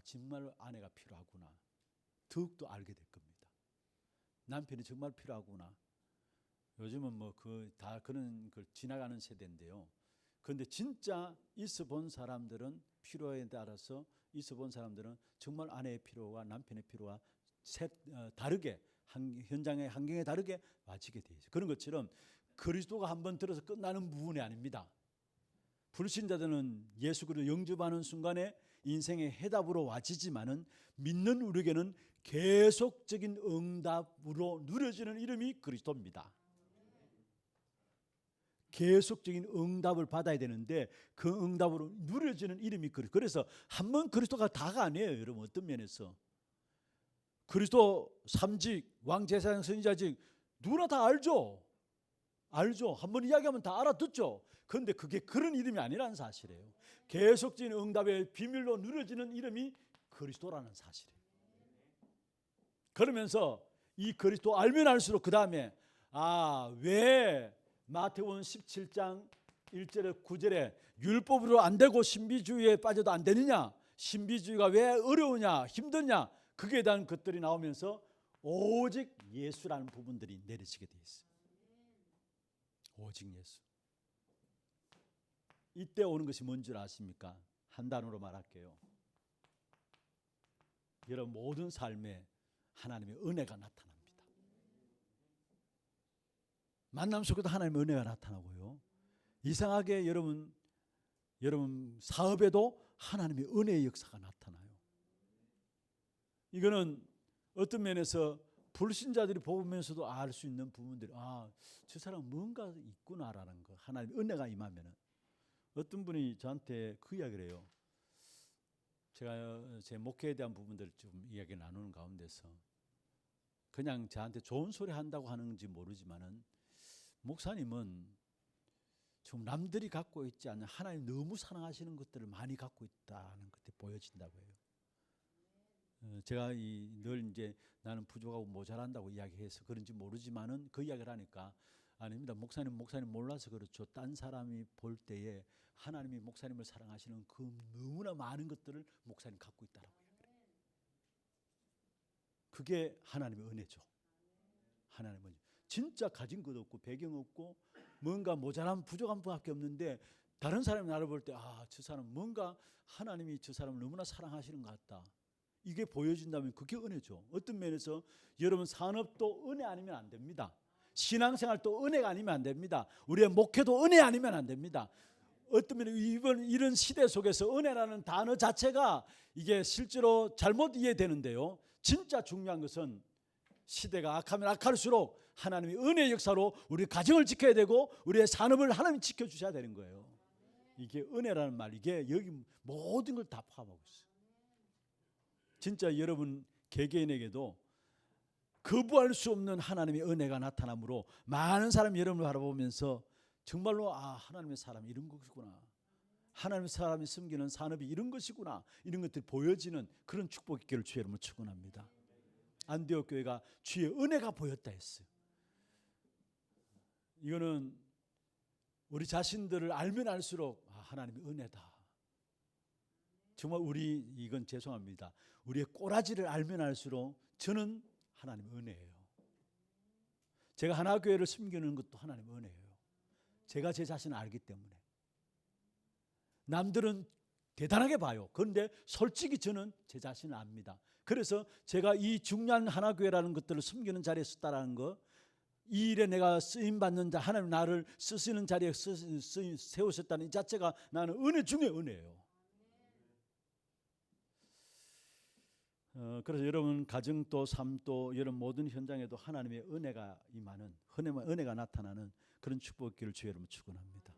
정말 아내가 필요하구나. 더욱더 알게 될 겁니다. 남편이 정말 필요하구나. 요즘은 뭐 다 그런 걸 지나가는 세대인데요. 그런데 진짜 있어 본 사람들은 필요에 따라서 있어 본 사람들은 정말 아내의 필요와 남편의 필요와 다르게 현장의 환경에 다르게 와지게 되죠. 그런 것처럼 그리스도가 한번 들어서 끝나는 부분이 아닙니다. 불신자들은 예수 그리스도 영접하는 순간에 인생의 해답으로 와지지만은 믿는 우리에게는 계속적인 응답으로 누려지는 이름이 그리스도입니다. 계속적인 응답을 받아야 되는데 그 응답으로 누려지는 이름이 그리스도. 그래서 한 번 그리스도가 다가 아니에요. 여러분 어떤 면에서 그리스도 삼직 왕제사장 선지자직 누구나 다 알죠. 한번 이야기하면 다 알아듣죠. 그런데 그게 그런 이름이 아니라는 사실이에요. 계속적인 응답의 비밀로 누려지는 이름이 그리스도라는 사실이에요. 그러면서 이 그리스도 알면 알수록 그 다음에 왜 마태복음 17장 1절에 9절에 율법으로 안 되고 신비주의에 빠져도 안 되느냐, 신비주의가 왜 어려우냐 힘드냐, 그에 대한 것들이 나오면서 오직 예수라는 부분들이 내려지게 돼 있어요. 오직 예수. 이때 오는 것이 뭔 줄 아십니까? 한 단어로 말할게요. 여러분 모든 삶에 하나님의 은혜가 나타납니다. 만남 속에도 하나님의 은혜가 나타나고요. 이상하게 여러분 사업에도 하나님의 은혜의 역사가 나타나요. 이거는 어떤 면에서 불신자들이 보면서도 알 수 있는 부분들이 저 사람 뭔가 있구나라는 거. 하나님의 은혜가 임하면은 어떤 분이 저한테 그 이야기를 해요. 제가 제 목회에 대한 부분들을 좀 이야기 나누는 가운데서 그냥 저한테 좋은 소리 한다고 하는지 모르지만은 목사님은 좀 남들이 갖고 있지 않는 하나님 너무 사랑하시는 것들을 많이 갖고 있다는 것들이 보여진다고 해요. 제가 늘 이제 나는 부족하고 모자란다고 이야기해서 그런지 모르지만은 그 이야기를 하니까 아닙니다. 목사님 몰라서 그렇죠. 딴 사람이 볼 때에 하나님이 목사님을 사랑하시는 그 너무나 많은 것들을 목사님 갖고 있다라고 이야기해요. 그게 하나님의 은혜죠. 하나님의 은혜. 진짜 가진 것 없고 배경 없고 뭔가 모자람 부족한 밖에 없는데 다른 사람이 나를 볼 때 저 사람 뭔가 하나님이 저 사람을 너무나 사랑하시는 것 같다. 이게 보여진다면 그게 은혜죠. 어떤 면에서 여러분 산업도 은혜 아니면 안 됩니다. 신앙생활도 은혜가 아니면 안 됩니다. 우리의 목회도 은혜 아니면 안 됩니다. 어떤 면에 이런 시대 속에서 은혜라는 단어 자체가 이게 실제로 잘못 이해되는데요. 진짜 중요한 것은 시대가 악하면 악할수록 하나님이 은혜의 역사로 우리 가정을 지켜야 되고 우리의 산업을 하나님이 지켜주셔야 되는 거예요. 이게 은혜라는 말, 이게 여기 모든 걸 다 포함하고 있어요. 진짜 여러분 개개인에게도 거부할 수 없는 하나님의 은혜가 나타나므로 많은 사람이 여러분을 바라보면서 정말로 하나님의 사람이 이런 것이구나, 하나님의 사람이 섬기는 산업이 이런 것이구나, 이런 것들이 보여지는 그런 축복의 기회를 주의 이름으로 축원합니다. 안디옥 교회가 주의 은혜가 보였다 했어요. 이거는 우리 자신들을 알면 알수록 하나님의 은혜다. 정말 이건 죄송합니다. 우리의 꼬라지를 알면 알수록 저는 하나님의 은혜예요. 제가 하나교회를 섬기는 것도 하나님의 은혜예요. 제가 제 자신을 알기 때문에. 남들은 대단하게 봐요. 그런데 솔직히 저는 제 자신을 압니다. 그래서 제가 이 중요한 하나교회라는 것들을 섬기는 자리에 섰다라는 거, 이 일에 내가 쓰임받는 자, 하나님 나를 쓰시는 자리에 세우셨다는 이 자체가 나는 은혜 중에 은혜예요. 그래서 여러분 가정도 삶도 여러분 모든 현장에도 하나님의 은혜가 임하는, 은혜가 나타나는 그런 축복기를 주의 이름으로 축원합니다.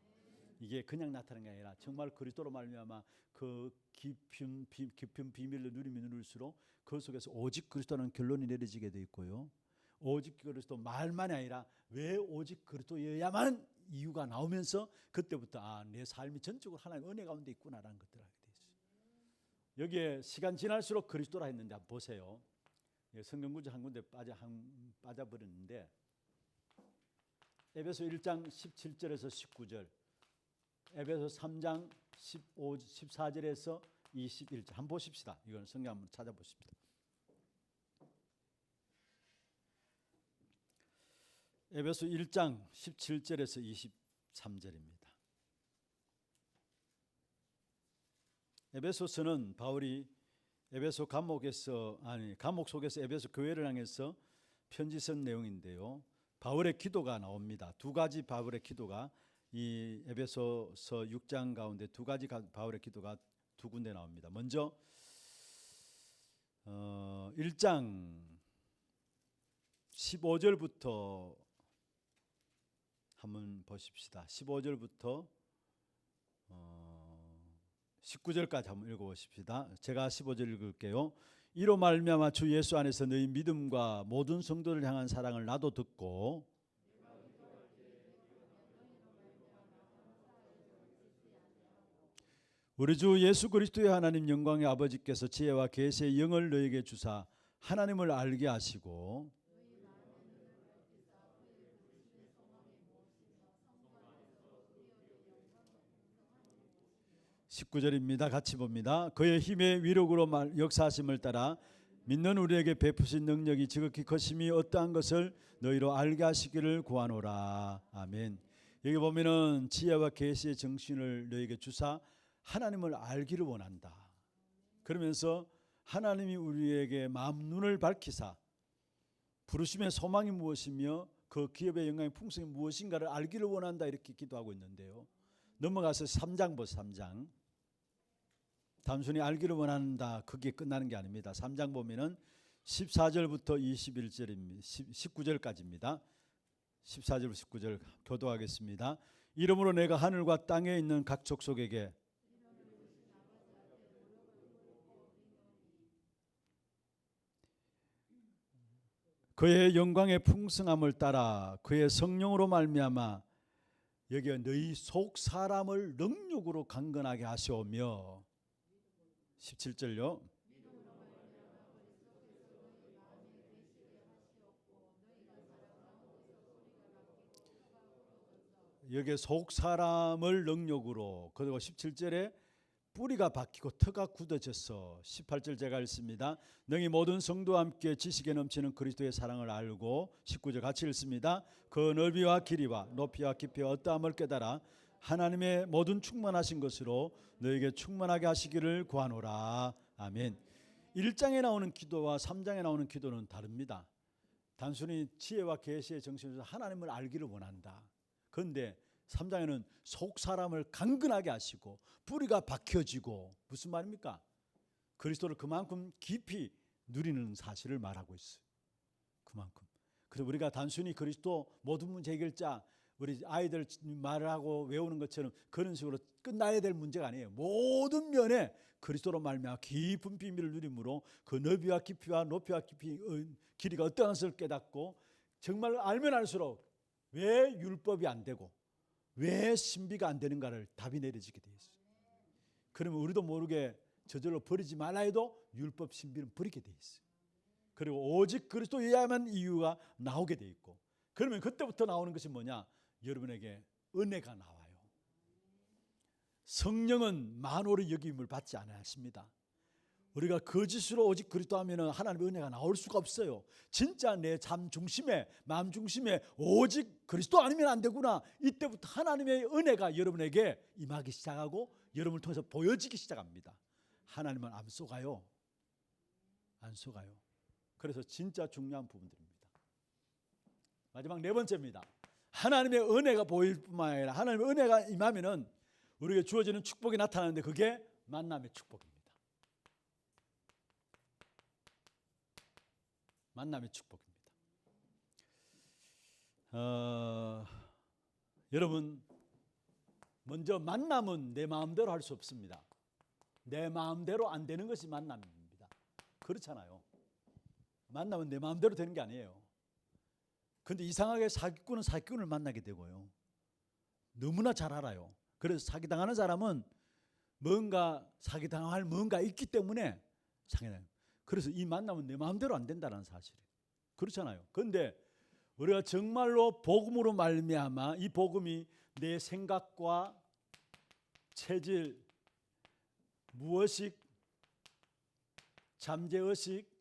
이게 그냥 나타나는 게 아니라 정말 그리스도로 말미암아 그 깊은 비밀을 누리면 누릴수록 그 속에서 오직 그리스도라는 결론이 내려지게 돼 있고요. 오직 그리스도 말만이 아니라 왜 오직 그리스도여야만 이유가 나오면서 그때부터 내 삶이 전적으로 하나님의 은혜 가운데 있구나라는 것들을 알게 돼 있어요. 여기에 시간 지날수록 그리스도라 했는데 한번 보세요. 성경 구절 한 군데 빠져버렸는데 에베소 1장 17절에서 19절, 에베소 3장 14절에서 21절 한번 보십시다. 이건 성경 한번 찾아보십시다. 에베소 1장 17절에서 23절입니다. 에베소서는 바울이 에베소 감옥 속에서 에베소 교회를 향해서 편지 쓴 내용인데요. 바울의 기도가 나옵니다. 두 가지 바울의 기도가 이 에베소서 6장 가운데 두 가지 바울의 기도가 두 군데 나옵니다. 먼저 1장 15절부터 한번 보십시다. 15절부터 19절까지 한번 읽어보십시다. 제가 15절 읽을게요. 이로 말미암아 주 예수 안에서 너희 믿음과 모든 성도를 향한 사랑을 나도 듣고 우리 주 예수 그리스도의 하나님 영광의 아버지께서 지혜와 계시의 영을 너에게 주사 하나님을 알게 하시고 19절입니다. 같이 봅니다. 그의 힘의 위력으로 역사하심을 따라 믿는 우리에게 베푸신 능력이 지극히 크심이 어떠한 것을 너희로 알게 하시기를 구하노라. 아멘. 여기 보면은 지혜와 계시의 정신을 너희에게 주사 하나님을 알기를 원한다. 그러면서 하나님이 우리에게 마음 눈을 밝히사 부르심의 소망이 무엇이며 그 기업의 영광의 풍성이 무엇인가를 알기를 원한다, 이렇게 기도하고 있는데요. 넘어가서 3장 보세요. 3장. 단순히 알기를 원한다, 그게 끝나는 게 아닙니다. 3장 보면은 14절부터 21절입니다. 19절까지입니다. 14절부터 19절 교도하겠습니다. 이러므로 내가 하늘과 땅에 있는 각 족속에게 그의 영광의 풍성함을 따라 그의 성령으로 말미암아 여기에 너희 속 사람을 능력으로 강건하게 하시오며 17절요. 여기에 속 사람을 능력으로, 그리고 17절에 뿌리가 박히고 터가 굳어져서, 18절 제가 읽습니다. 너희 모든 성도와 함께 지식에 넘치는 그리스도의 사랑을 알고, 19절 같이 읽습니다. 그 넓이와 길이와 높이와 깊이와 어떠함을 깨달아 하나님의 모든 충만하신 것으로 너에게 충만하게 하시기를 구하노라. 아멘. 1장에 나오는 기도와 3장에 나오는 기도는 다릅니다. 단순히 지혜와 계시의 정신으로 하나님을 알기를 원한다. 그런데 3장에는 속 사람을 강건하게 하시고 뿌리가 박혀지고, 무슨 말입니까? 그리스도를 그만큼 깊이 누리는 사실을 말하고 있어요. 그만큼. 그래서 우리가 단순히 그리스도 모든 문제 해결자, 우리 아이들 말을 하고 외우는 것처럼 그런 식으로 끝나야 될 문제가 아니에요. 모든 면에 그리스도로 말미암아 깊은 비밀을 누림으로 그 넓이와 깊이와 높이와 깊이 길이가 어떠한 것을 깨닫고, 정말 알면 알수록 왜 율법이 안 되고 왜 신비가 안 되는가를 답이 내려지게 돼 있어요. 그러면 우리도 모르게 저절로 버리지 말라 해도 율법 신비는 버리게 돼 있어요. 그리고 오직 그리스도여야만 이유가 나오게 돼 있고, 그러면 그때부터 나오는 것이 뭐냐? 여러분에게 은혜가 나와요. 성령은 만호를 여김을 받지 않으십니다. 우리가 거짓으로 오직 그리스도 하면은 하나님의 은혜가 나올 수가 없어요. 진짜 내 삶 중심에, 마음 중심에 오직 그리스도 아니면 안 되구나. 이때부터 하나님의 은혜가 여러분에게 임하기 시작하고 여러분을 통해서 보여지기 시작합니다. 하나님은 안 속아요. 안 속아요. 그래서 진짜 중요한 부분들입니다. 마지막 네 번째입니다. 하나님의 은혜가 보일 뿐만 아니라 하나님의 은혜가 임하면은 우리에게 주어지는 축복이 나타나는데, 그게 만남의 축복입니다. 만남의 축복입니다. 여러분, 먼저 만남은 내 마음대로 할 수 없습니다. 내 마음대로 안 되는 것이 만남입니다. 그렇잖아요. 만남은 내 마음대로 되는 게 아니에요. 근데 이상하게 사기꾼은 사기꾼을 만나게 되고요. 너무나 잘 알아요. 그래서 사기당하는 사람은 뭔가 사기당할 뭔가 있기 때문에 사기당해요. 그래서 이 만남은 내 마음대로 안 된다는 사실이에요. 그렇잖아요. 그런데 우리가 정말로 복음으로 말미암아 이 복음이 내 생각과 체질, 무의식, 잠재의식,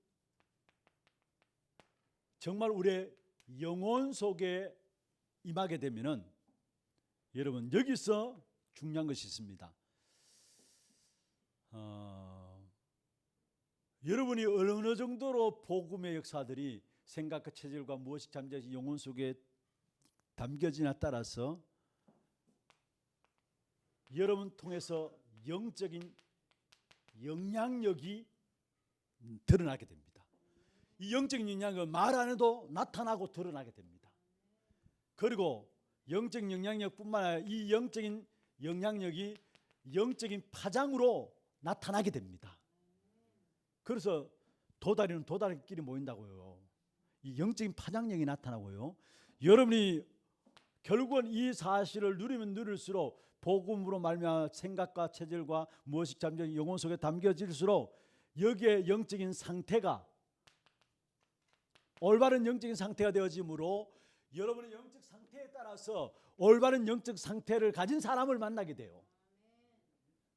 정말 우리의 영혼 속에 임하게 되면은, 여러분 여기서 중요한 것이 있습니다. 여러분이 어느 정도로 복음의 역사들이 생각과 체질과 무의식, 잠재의식, 영혼 속에 담겨지냐에 따라서 여러분 통해서 영적인 영향력이 드러나게 됩니다. 이 영적인 영향력은 말 안 해도 나타나고 드러나게 됩니다. 그리고 영적인 영향력뿐만 아니라 이 영적인 영향력이 영적인 파장으로 나타나게 됩니다. 그래서 도다리는 도다리끼리 모인다고요. 이 영적인 파장력이 나타나고요. 여러분이 결국은 이 사실을 누리면 누릴수록 복음으로 말미암아 생각과 체질과 무의식, 잠재적 영혼 속에 담겨질수록 여기에 영적인 상태가 올바른 영적인 상태가 되어지므로 여러분의 영적 상태에 따라서 올바른 영적 상태를 가진 사람을 만나게 돼요.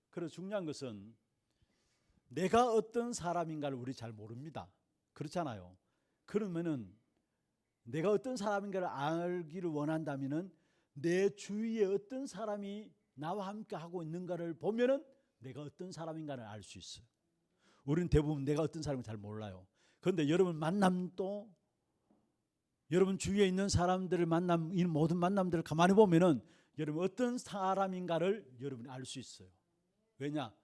그래서 중요한 것은 내가 어떤 사람인가를 우리 잘 모릅니다. 그렇잖아요. 그러면은 내가 어떤 사람인가를 알기를 원한다면은 내 주위에 어떤 사람이 나와 함께 하고 있는가를 보면은 내가 어떤 사람인가를 알 수 있어요. 우리는 대부분 내가 어떤 사람인지 잘 몰라요. 그런데 여러분 만남도 여러분 주위에 있는 사람들을 만남, 이 모든 만남들을 가만히 보면은 여러분 어떤 사람인가를 여러분이 알 수 있어요. 왜냐?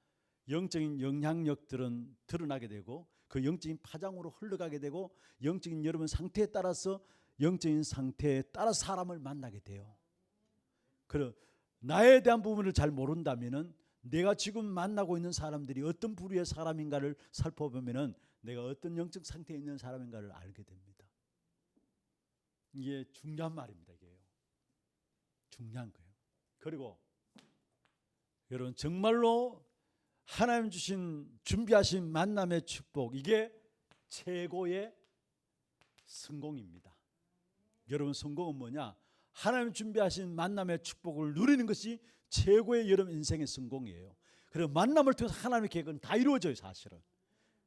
영적인 영향력들은 드러나게 되고 그 영적인 파장으로 흘러가게 되고 영적인 여러분 상태에 따라서 영적인 상태에 따라 사람을 만나게 돼요. 그럼 나에 대한 부분을 잘 모른다면은 내가 지금 만나고 있는 사람들이 어떤 부류의 사람인가를 살펴보면은 내가 어떤 영적 상태에 있는 사람인가를 알게 됩니다. 이게 중요한 말입니다. 이게요. 중요한 거예요. 그리고 여러분 정말로 하나님 주신 준비하신 만남의 축복, 이게 최고의 성공입니다. 여러분 성공은 뭐냐? 하나님 준비하신 만남의 축복을 누리는 것이 최고의 여러분 인생의 성공이에요. 그리고 만남을 통해서 하나님의 계획은 다 이루어져요, 사실은.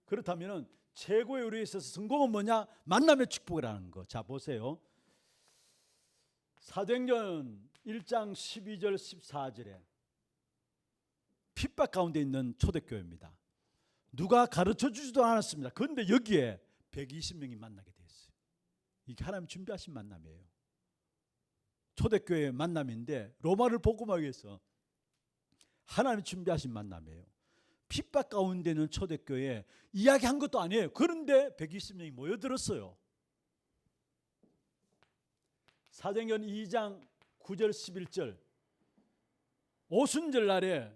그렇다면 최고의 우리에 있어서 성공은 뭐냐? 만남의 축복이라는 거. 자, 보세요. 사도행전 1장 12절 14절에 핍박 가운데 있는 초대교회입니다. 누가 가르쳐 주지도 않았습니다. 그런데 여기에 120명이 만나게 됐어요. 이게 하나님 준비하신 만남이에요. 초대교회의 만남인데 로마를 복음하기 위해서 하나님 준비하신 만남이에요. 핍박 가운데 있는 초대교회에 이야기한 것도 아니에요. 그런데 120명이 모여들었어요. 사도행전 2장 9절 11절 오순절 날에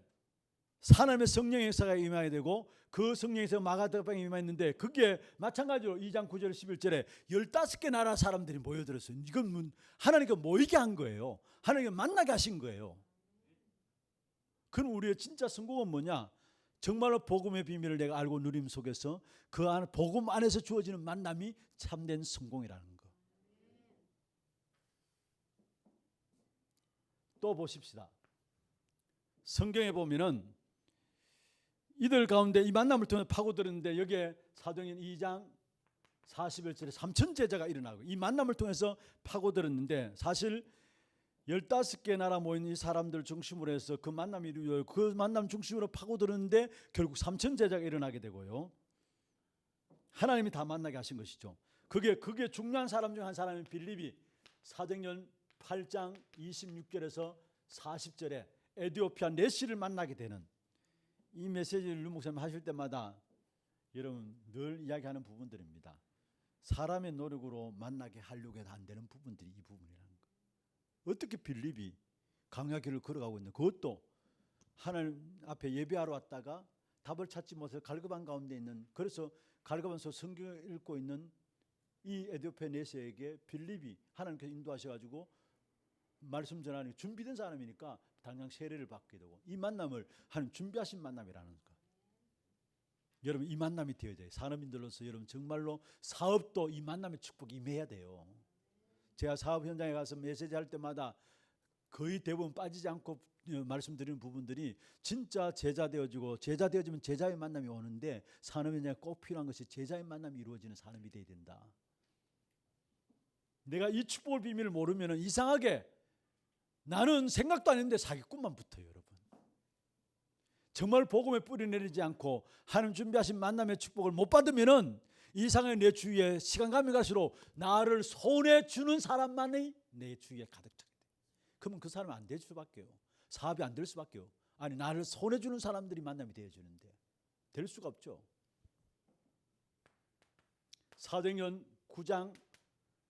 하나님의 성령 행사가 임하게 되고 그 성령 행사가 마가다방에 임했는데 그게 마찬가지로 2장 9절 11절에 15개 나라 사람들이 모여들었어요. 이건 하나님께 모이게 한 거예요. 하나님께 만나게 하신 거예요. 그럼 우리의 진짜 성공은 뭐냐? 정말로 복음의 비밀을 내가 알고 누림 속에서 그 안 복음 안에서 주어지는 만남이 참된 성공이라는 거. 또 보십시다. 성경에 보면은 이들 가운데 이 만남을 통해 파고들었는데 여기에 사도행전 2장 41절에 3천 제자가 일어나고 이 만남을 통해서 파고들었는데 사실 15개 나라 모인 이 사람들 중심으로 해서 그 만남이 이루어져요. 그 만남 중심으로 파고들었는데 결국 3천 제자가 일어나게 되고요. 하나님이 다 만나게 하신 것이죠. 그게 중요한 사람 중 한 사람이 빌립이 사도행전 8장 26절에서 40절에 에티오피아 네시를 만나게 되는 이 메시지를 류 목사님 하실 때마다 여러분 늘 이야기하는 부분들입니다. 사람의 노력으로 만나게 하려고 해도 안 되는 부분들이 이 부분이라는 거. 어떻게 빌립이 광야길을 걸어가고 있는 그것도 하나님 앞에 예배하러 왔다가 답을 찾지 못해서 갈급한 가운데 있는 그래서 갈급한서 성경을 읽고 있는 이 에티오피아 네시에게 빌립이 하나님께서 인도하셔가지고 말씀 전하는 준비된 사람이니까 당장 세례를 받게 되고 이 만남을 하나님 준비하신 만남이라는 거. 여러분 이 만남이 되어야 돼요. 산업인들로서 여러분 정말로 사업도 이 만남의 축복이 임해야 돼요. 제가 사업 현장에 가서 메시지 할 때마다 거의 대부분 빠지지 않고 말씀드리는 부분들이 진짜 제자 되어지고 제자 되어지면 제자의 만남이 오는데 산업 현장에 꼭 필요한 것이 제자의 만남이 이루어지는 산업이 되어야 된다. 내가 이 축복의 비밀을 모르면 이상하게 나는 생각도 안 했는데 사기꾼만 붙어요, 여러분. 정말 복음에 뿌리 내리지 않고 하나님 준비하신 만남의 축복을 못 받으면은 이상하게 내 주위에 시간 가면 갈수록 나를 손에 주는 사람만이 내 주위에 가득 차게 돼. 그러면 그 사람은 안 될 수밖에요. 사업이 안 될 수밖에요. 아니 나를 손에 주는 사람들이 만남이 되어주는데 될 수가 없죠. 사도행전 9장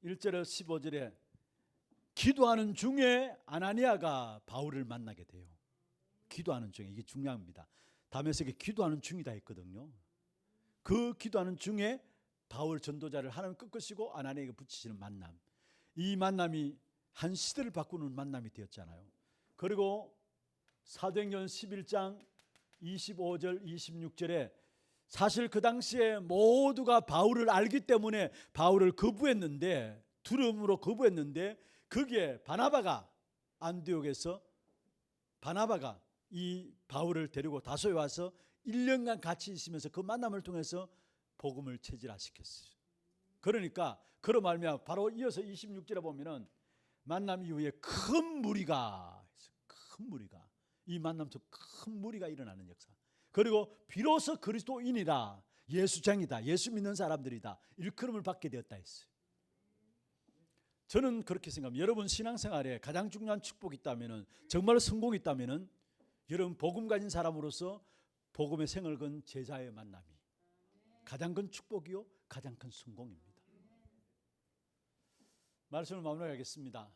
1절에서 15절에 기도하는 중에 아나니아가 바울을 만나게 돼요. 기도하는 중에 이게 중요합니다. 다메섹에 기도하는 중이다 했거든요. 그 기도하는 중에 바울 전도자를 하나님 끄끄시고 아나니아에게 붙이시는 만남. 이 만남이 한 시대를 바꾸는 만남이 되었잖아요. 그리고 사도행전 11장 25절 26절에 사실 그 당시에 모두가 바울을 알기 때문에 바울을 거부했는데 두려움으로 거부했는데 거기에 바나바가 안디옥에서 바나바가 이 바울을 데리고 다소에 와서 1년간 같이 있으면서 그 만남을 통해서 복음을 체질화시켰어요. 그러니까 그로 말미암아 바로 이어서 26절에 보면은 만남 이후에 큰 무리가 이 만남 속 큰 무리가 일어나는 역사. 그리고 비로소 그리스도인이다, 예수쟁이다, 예수 믿는 사람들이다 일컬음을 받게 되었다 했어요. 저는 그렇게 생각합니다. 여러분 신앙생활에 가장 중요한 축복이 있다면은 정말 성공이 있다면은 여러분 복음 가진 사람으로서 복음의 생을 건 제자의 만남이 가장 큰 축복이요 가장 큰 성공입니다. 말씀을 마무리하겠습니다.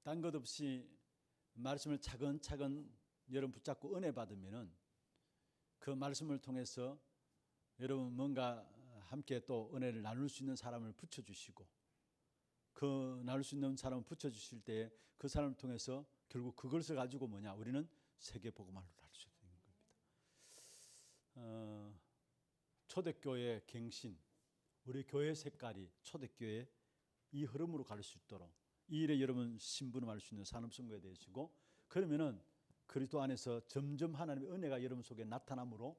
딴 것 없이 말씀을 차근차근 여러분 붙잡고 은혜 받으면은 그 말씀을 통해서 여러분 뭔가 함께 또 은혜를 나눌 수 있는 사람을 붙여주시고 그 나눌 수 있는 사람을 붙여주실 때 그 사람을 통해서 결국 그것을 가지고 뭐냐 우리는 세계 복음화를 할 수 있는 겁니다. 초대교회 갱신 우리 교회 색깔이 초대교회 이 흐름으로 갈 수 있도록 이 일에 여러분 심부름할 수 있는 산업선거에 되시고, 그러면은 그리스도 안에서 점점 하나님의 은혜가 여러분 속에 나타남으로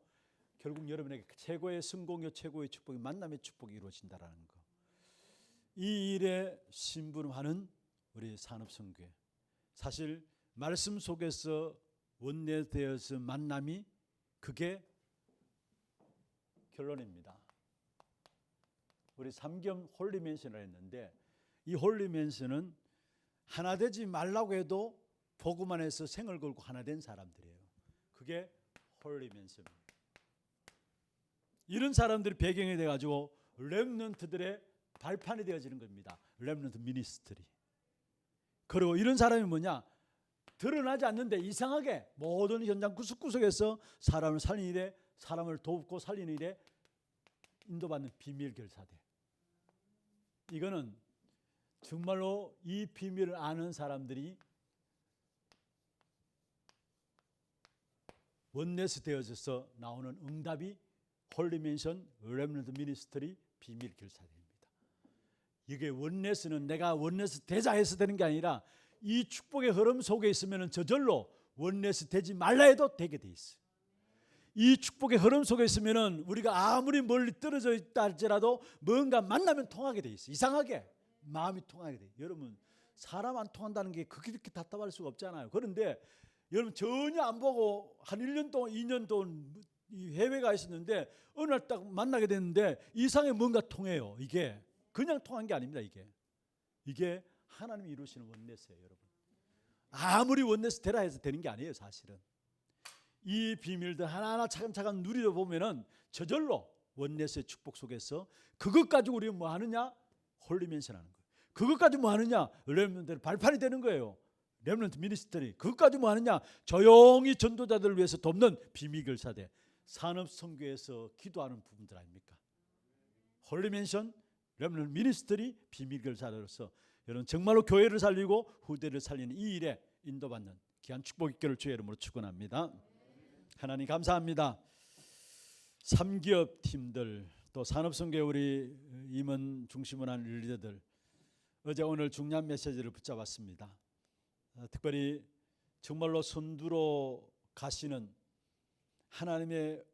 결국 여러분에게 최고의 성공요, 최고의 축복이, 만남의 축복이 이루어진다라는 거. 이 일에 심부름하는 우리 산업선교회, 사실 말씀 속에서 원내되어서 만남이 그게 결론입니다. 우리 삼겸 홀리맨션을 했는데, 이 홀리맨션은 하나 되지 말라고 해도 복음 안에서 생을 걸고 하나 된 사람들이에요. 그게 홀리맨션입니다. 이런 사람들이 배경이 돼가지고 렘넌트들의 발판이 되어지는 겁니다. 렘넌트 미니스트리. 그리고 이런 사람이 뭐냐? 드러나지 않는데 이상하게 모든 현장 구석구석에서 사람을 살리는 일에, 사람을 돕고 살리는 일에 인도받는 비밀 결사대. 이거는 정말로 이 비밀을 아는 사람들이 원내스 되어져서 나오는 응답이 홀리맨션 렘넌트 미니스트리 비밀 결사대입니다. 이게 원내스는 내가 원내스 되자 해서 되는 게 아니라 이 축복의 흐름 속에 있으면 저절로 원내스 되지 말라 해도 되게 돼 있어요. 이 축복의 흐름 속에 있으면 우리가 아무리 멀리 떨어져 있다 할지라도 뭔가 만나면 통하게 돼 있어요. 이상하게 마음이 통하게 돼. 여러분, 사람 안 통한다는 게 그렇게 답답할 수가 없잖아요. 그런데 여러분 전혀 안 보고 한 1년 동안 2년 동안 해외가 있었는데 어느 날 딱 만나게 됐는데 이상하게 뭔가 통해요. 이게 그냥 통한 게 아닙니다. 이게 하나님이 이루시는 원내스예요, 여러분. 아무리 원내스 되라 해서 되는 게 아니에요, 사실은. 이 비밀들 하나하나 차근차근 누리다 보면은 저절로 원내스의 축복 속에서 그것 가지고 우리가 뭐 하느냐? 홀리맨션 하는 거예요. 그것 가지고 뭐 하느냐? 렘넌트들 발판이 되는 거예요. 렘넌트 미니스트리. 그것 가지고 뭐 하느냐? 조용히 전도자들을 위해서 돕는 비밀결사대. 산업선교에서 기도하는 부분들 아닙니까? 홀리맨션, 렘넌트 미니스트리, 비밀결사대로서 여러분 정말로 교회를 살리고 후대를 살리는 이 일에 인도받는 귀한 축복 있기를 주의 이름으로 축원합니다. 하나님 감사합니다. 3기업 팀들, 또 산업선교회 우리 임원 중심으로 한 리더들, 어제 오늘 중요한 메시지를 붙잡았습니다. 특별히 정말로 선두로 가시는 하나님의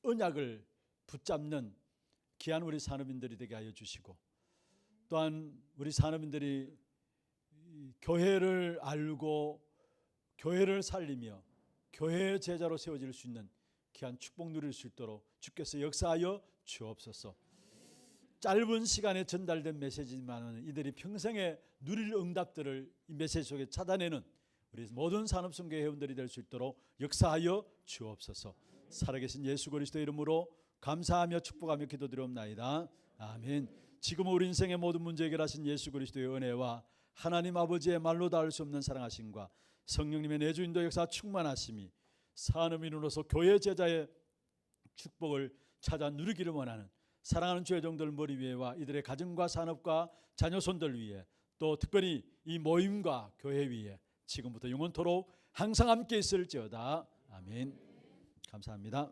언약을 붙잡는 귀한 우리 산업인들이 되게 하여 주시고, 또한 우리 산업인들이 교회를 알고 교회를 살리며 교회의 제자로 세워질 수 있는 귀한 축복 누릴 수 있도록 주께서 역사하여 주옵소서. 짧은 시간에 전달된 메시지지만 이들이 평생에 누릴 응답들을 이 메시지 속에 찾아내는 우리 모든 산업선교회 회원들이 될 수 있도록 역사하여 주옵소서. 살아계신 예수 그리스도의 이름으로 감사하며 축복하며 기도드리옵나이다. 아멘. 지금 우리 인생의 모든 문제 해결하신 예수 그리스도의 은혜와 하나님 아버지의 말로 닿을 수 없는 사랑하심과 성령님의 내주인도 역사 충만하심이 산업인으로서 교회 제자의 축복을 찾아 누리기를 원하는 사랑하는 주의 종들 머리 위에와 이들의 가정과 산업과 자녀손들 위에, 또 특별히 이 모임과 교회 위에 지금부터 영원토록 항상 함께 있을지어다. 아멘. 감사합니다.